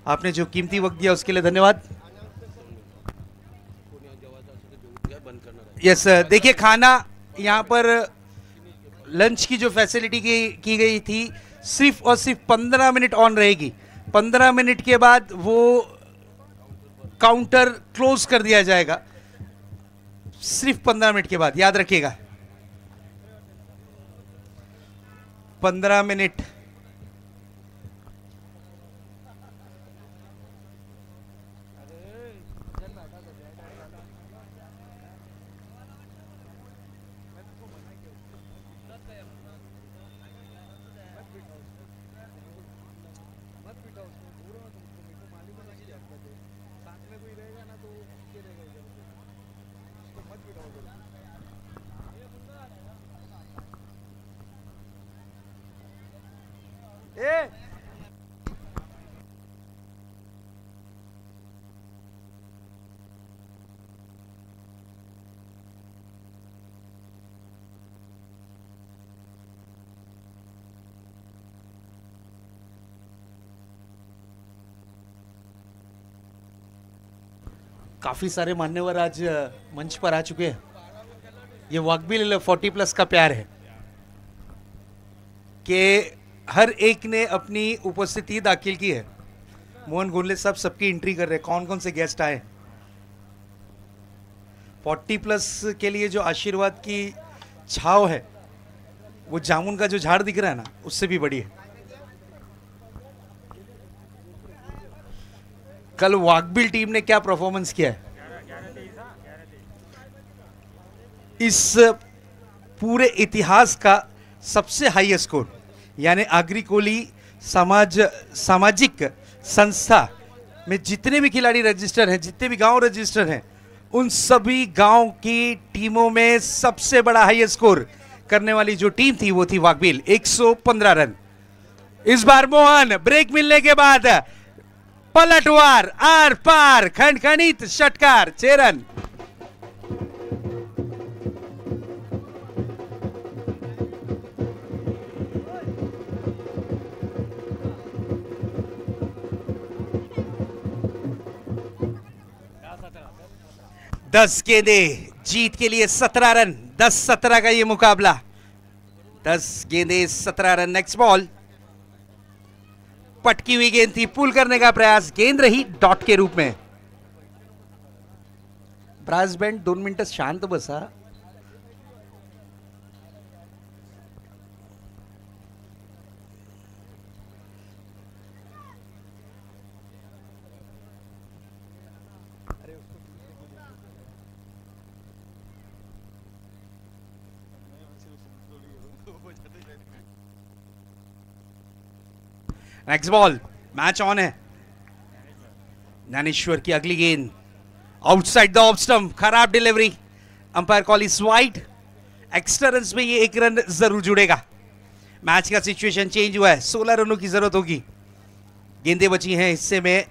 Speaker 3: आपने जो कीमती वक्त दिया उसके लिए धन्यवाद. यस देखिए खाना यहाँ पर लंच की जो फैसिलिटी की गई थी, सिर्फ और सिर्फ 15 मिनट ऑन रहेगी. 15 मिनट के बाद वो काउंटर क्लोज कर दिया जाएगा. सिर्फ 15 मिनट के बाद, याद रखिएगा 15 मिनट. काफ़ी सारे मान्यवर आज मंच पर आ चुके हैं. ये वाकबिल 40+ का प्यार है कि हर एक ने अपनी उपस्थिति दाखिल की है. मोहन गोले साहब सबकी एंट्री कर रहे हैं. कौन कौन से गेस्ट आए? 40+ के लिए जो आशीर्वाद की छाव है वो जामुन का जो झाड़ दिख रहा है ना उससे भी बड़ी है। कल वाकबिल टीम ने क्या परफॉर्मेंस किया है, इस पूरे इतिहास का सबसे हाईएस्ट स्कोर, यानी आगरी कोली सामाजिक संस्था में जितने भी खिलाड़ी रजिस्टर हैं, जितने भी गांव रजिस्टर हैं, उन सभी गांव की टीमों में सबसे बड़ा हाईएस्ट स्कोर करने वाली जो टीम थी वो थी वाकबिल, 115 रन। इस बार मोहन ब्रेक मिलने के बाद पलटवार आर पार खंडखंडित षटकार 6 रन। दस गेंदे जीत के लिए 17 रन, 10-17 का ये मुकाबला, 10 गेंदे 17 रन। नेक्स्ट बॉल, पटकी हुई गेंद थी, पुल करने का प्रयास, गेंद रही डॉट के रूप में। ब्रास बैंड 2 मिनिट शांत बसा। नेक्स्ट बॉल, मैच ऑन है। ज्ञानेश्वर की अगली गेंद आउटसाइड द ऑफ स्टंप, खराब delivery, umpire call is wide. Extra run में ये 1 रन जरूर जुड़ेगा। मैच का सिचुएशन चेंज हुआ है, 16 रनों की जरूरत होगी। गेंदें बची हैं हिस्से में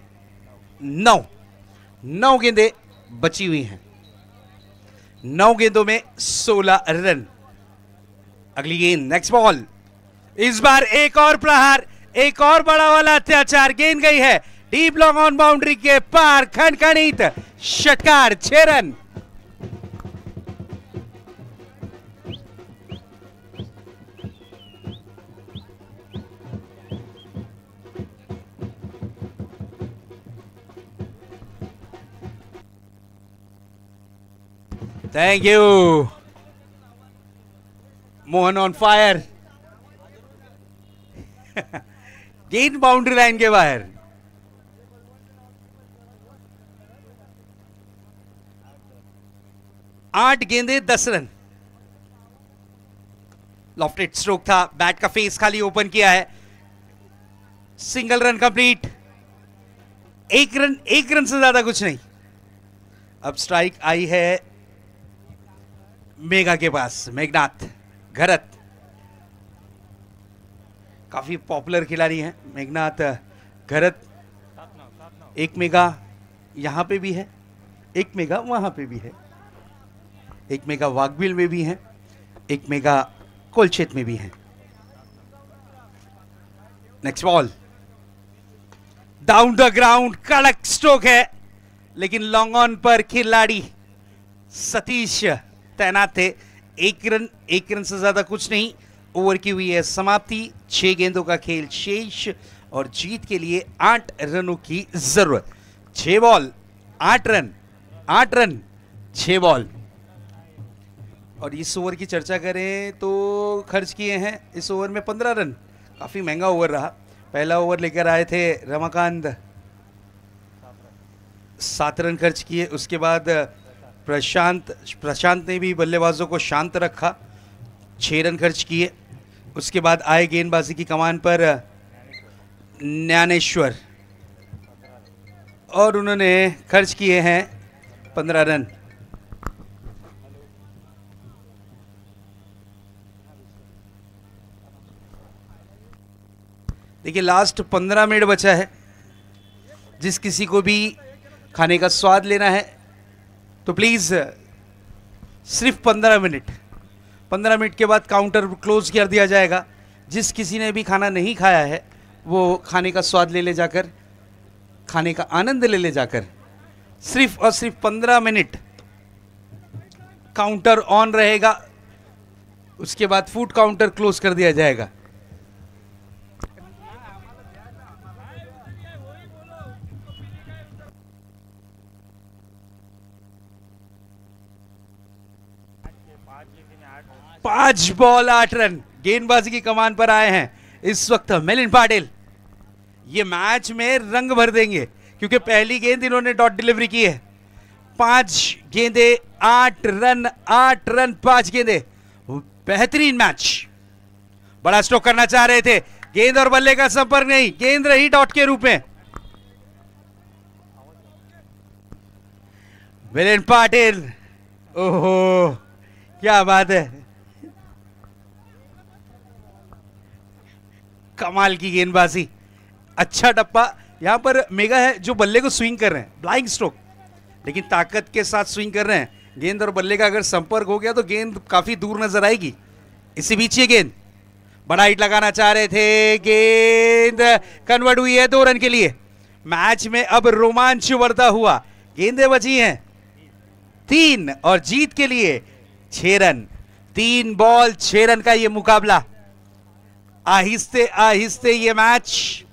Speaker 3: 9 गेंदें बची हुई हैं, 9 गेंदों में 16 रन। अगली गेंद, नेक्स्ट बॉल, इस बार एक और प्रहार, एक और बड़ा वाला अत्याचार, गेंद गई है डीप लॉन्ग ऑन बाउंड्री के पार, खंडखंडित षटकार 6 run. Thank you Mohan, on fire. गेंद बाउंड्री लाइन के बाहर। आठ गेंदे 10 रन। लॉफ्टेड स्ट्रोक था, बैट का फेस खाली ओपन किया है, सिंगल रन कंप्लीट। 1 रन से ज्यादा कुछ नहीं। अब स्ट्राइक आई है मेघा के पास, मेघनाथ घरत, काफी पॉपुलर खिलाड़ी हैं मेघनाथ घरत। 1 मेगा यहां पे भी है, 1 मेगा वहां पे भी है, 1 मेगा वाकबिल में भी है, 1 मेगा कोलचेत में भी है। Next ball, down the ground, कड़क स्ट्रोक है, लेकिन लॉन्ग ऑन पर खिलाड़ी सतीश तैनात थे। 1 रन से ज्यादा कुछ नहीं। ओवर की हुई है समाप्ति, 6 गेंदों का खेल शेष और जीत के लिए 8 रनों की जरूरत। 6 बॉल 8 रन, 8 रन 6 बॉल। और इस ओवर की चर्चा करें तो खर्च किए हैं इस ओवर में 15 रन, काफी महंगा ओवर रहा। पहला ओवर लेकर आए थे रमाकांत, 7 रन खर्च किए। उसके बाद प्रशांत ने भी बल्लेबाजों को शांत रखा, 6 रन खर्च किए। उसके बाद आए गेंदबाजी की कमान पर ज्ञानेश्वर और उन्होंने खर्च किए हैं 15 रन। देखिए लास्ट 15 मिनट बचा है। जिस किसी को भी खाने का स्वाद लेना है तो प्लीज सिर्फ 15 मिनट, 15 मिनट के बाद काउंटर क्लोज कर दिया जाएगा। जिस किसी ने भी खाना नहीं खाया है वो खाने का स्वाद ले जाकर, खाने का आनंद ले जाकर सिर्फ और सिर्फ 15 मिनट काउंटर ऑन रहेगा। उसके बाद फूड काउंटर क्लोज कर दिया जाएगा। 5 बॉल 8 रन गेंदबाजी की कमान पर आए हैं इस वक्त मिलिंद पाटिल। ये मैच में रंग भर देंगे क्योंकि पहली गेंद इन्होंने डॉट डिलीवरी की है। 5 गेंदे 8 रन, 8 रन 5 गेंदे, बेहतरीन मैच। बड़ा स्ट्रोक करना चाह रहे थे, गेंद और बल्ले का संपर्क नहीं, गेंद रही डॉट के रूप में। मिलिंद पाटिल, ओहो क्या बात है, कमाल की गेंदबाजी, अच्छा टप्पा। यहां पर मेगा है जो बल्ले को स्विंग कर रहे हैं, ब्लाइंग स्ट्रोक, लेकिन ताकत के साथ स्विंग कर रहे हैं। गेंद और बल्ले का अगर संपर्क हो गया तो गेंद काफी दूर नजर आएगी। इसी बीच ये गेंद बड़ा हिट लगाना चाह रहे थे, गेंद कन्वर्ट हुई है 2 रन के लिए। मैच में अब रोमांच बढ़ता हुआ, गेंदें बची हैं 3 और जीत के लिए 6 रन। 3 बॉल 6 रन का ये मुकाबला। आहिस्ते आहिस्ते ये मैच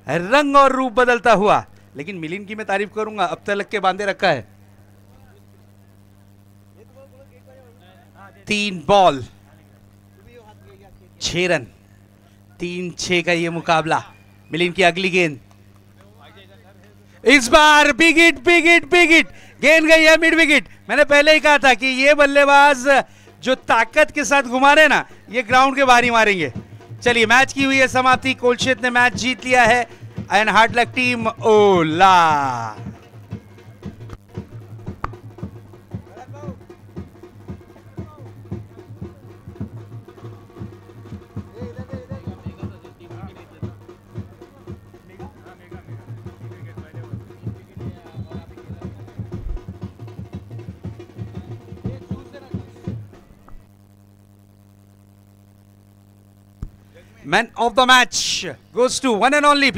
Speaker 3: रंग और रूप बदलता हुआ, लेकिन मिलिंद की मैं तारीफ करूंगा, अब तक के बांधे रखा है। 3 बॉल 6 रन, 3-6 का ये मुकाबला। मिलिंद की अगली गेंद, इस बार big hit, big hit, big hit, गेंद गई है मिड विकेट। मैंने पहले ही कहा था कि ये बल्लेबाज जो ताकत के साथ घुमा रहे ना, ये ग्राउंड के बाहर ही मारेंगे। चलिए मैच की हुई है समाप्ति, कोलशेत ने मैच जीत लिया है end hard luck team Ola. Man of the match goes to one and only